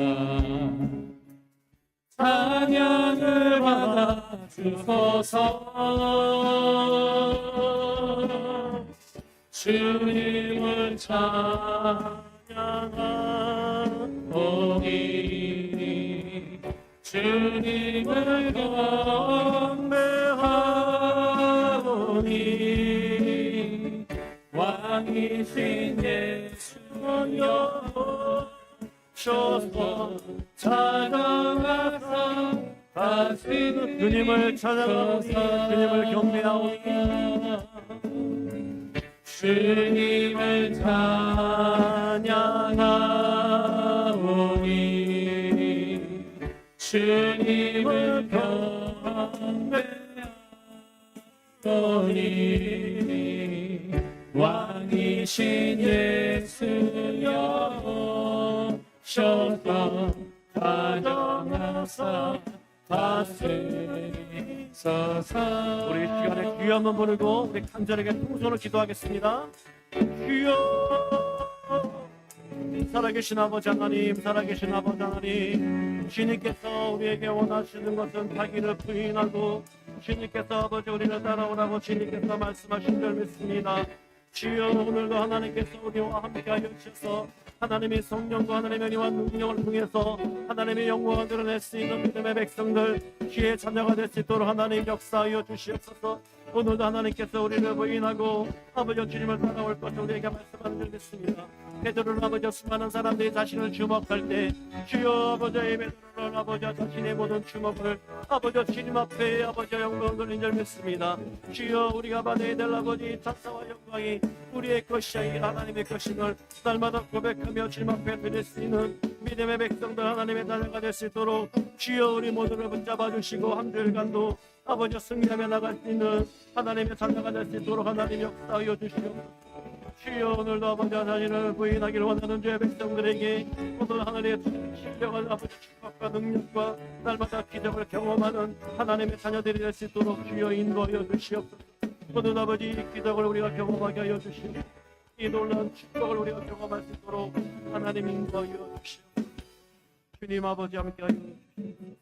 찬양을 받아 주소서. 주님을 찬양하오니 주님을 경배하오니 왕이신 예수여 오셔서 찬양하사 다시 주님을 찬양하오니 주님을 경배하오니 주님을 찬양하오니 주님을 경배하오니 왕이신 예수여 오셔서 찬양하사 다스리소서. 우리 시간에 주여 한번 부르고 우리 간절하게 통성으로 기도하겠습니다. 주여, 살아계신 아버지 하나님, 살아계신 아버지 하나님, 주님께서 우리에게 원하시는 것은 자기를 부인하고 주님께서 아버지 우리를 따라오라고 주님께서 말씀하신 줄 믿습니다. 주여, 오늘도 하나님께서 우리와 함께하여 주셔서 하나님의 성령과 하나님의 은혜와 능력을 통해서 하나님의 영광을 드러낼 수 있는 믿음의 백성들, 주의 자녀가 될 수 있도록 하나님 역사하여 주시옵소서. 오늘도 하나님께서 우리를 부인하고 아버지 주님을 따라올 것을 우리에게 말씀하는 줄 믿습니다. 베드로는 아버지 수많은 사람들이 자신을 주목할 때 주여 아버지의 베드로는 아버지 자신의 모든 주목을 아버지 주님 앞에 아버지 영광을 돌린 줄 믿습니다. 주여, 우리가 받아야 될 아버지 찬사와 영광이 우리의 것이야 하나님의 것임을 날마다 고백하며 주님 앞에 드릴 수 있는 믿음의 백성들, 하나님의 자녀가 될 수 있도록 주여 우리 모두를 붙잡아 주시고 한 주일간도 아버지 승리하며 나갈 수 있는 하나님의 자녀가 될 수 있도록 하나님 역사하여 주시옵소서. 주여, 오늘도 아버지 자신을 부인하기를 원하는 주의 백성들에게 오늘 하늘의 신령한 아버지 축복과 능력과 날마다 기적을 경험하는 하나님의 자녀들이 될 수 있도록 주여 인도하여 주시옵소서. 오늘 아버지 이 기적을 우리가 경험하게 하여 주시고 이 놀라운 축복을 우리가 경험할 수 있도록 하나님 인도하여 주시옵소서. 주님 아버지 함께하여 주시옵소서.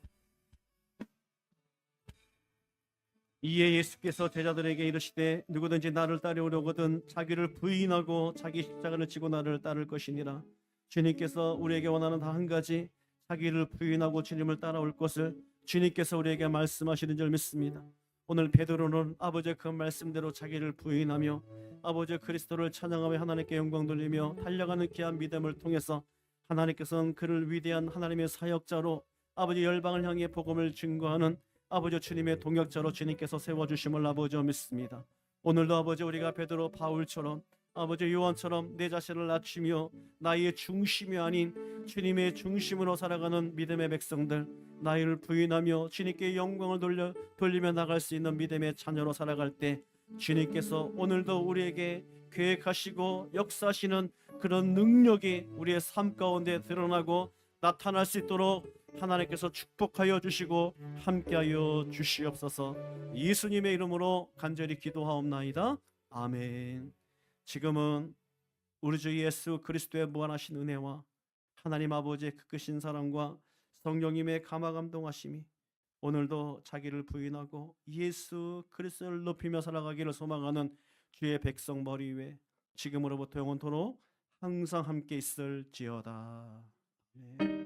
이에 예수께서 제자들에게 이르시되 누구든지 나를 따르려거든 자기를 부인하고 자기 십자가를 지고 나를 따를 것이니라. 주님께서 우리에게 원하는 다 한 가지, 자기를 부인하고 주님을 따라올 것을 주님께서 우리에게 말씀하시는 줄 믿습니다. 오늘 베드로는 아버지의 그 말씀대로 자기를 부인하며 아버지 그리스도를 찬양하며 하나님께 영광 돌리며 달려가는 귀한 믿음을 통해서 하나님께서는 그를 위대한 하나님의 사역자로 아버지 열방을 향해 복음을 증거하는 아버지 주님의 동역자로 주님께서 세워주심을 아버지 믿습니다. 오늘도 아버지 우리가 베드로 바울처럼 아버지 요한처럼 내 자신을 낮추며 나의 중심이 아닌 주님의 중심으로 살아가는 믿음의 백성들, 나이를 부인하며 주님께 영광을 돌리며 나갈 수 있는 믿음의 자녀로 살아갈 때 주님께서 오늘도 우리에게 계획하시고 역사하시는 그런 능력이 우리의 삶 가운데 드러나고 나타날 수 있도록 하나님께서 축복하여 주시고 함께하여 주시옵소서. 예수님의 이름으로 간절히 기도하옵나이다. 아멘. 지금은 우리 주 예수 그리스도의 무한하신 은혜와 하나님 아버지의 크신 사랑과 성령님의 감화감동하심이 오늘도 자기를 부인하고 예수 그리스도를 높이며 살아가기를 소망하는 주의 백성 머리 위에 지금으로부터 영원토록 항상 함께 있을지어다. 아멘.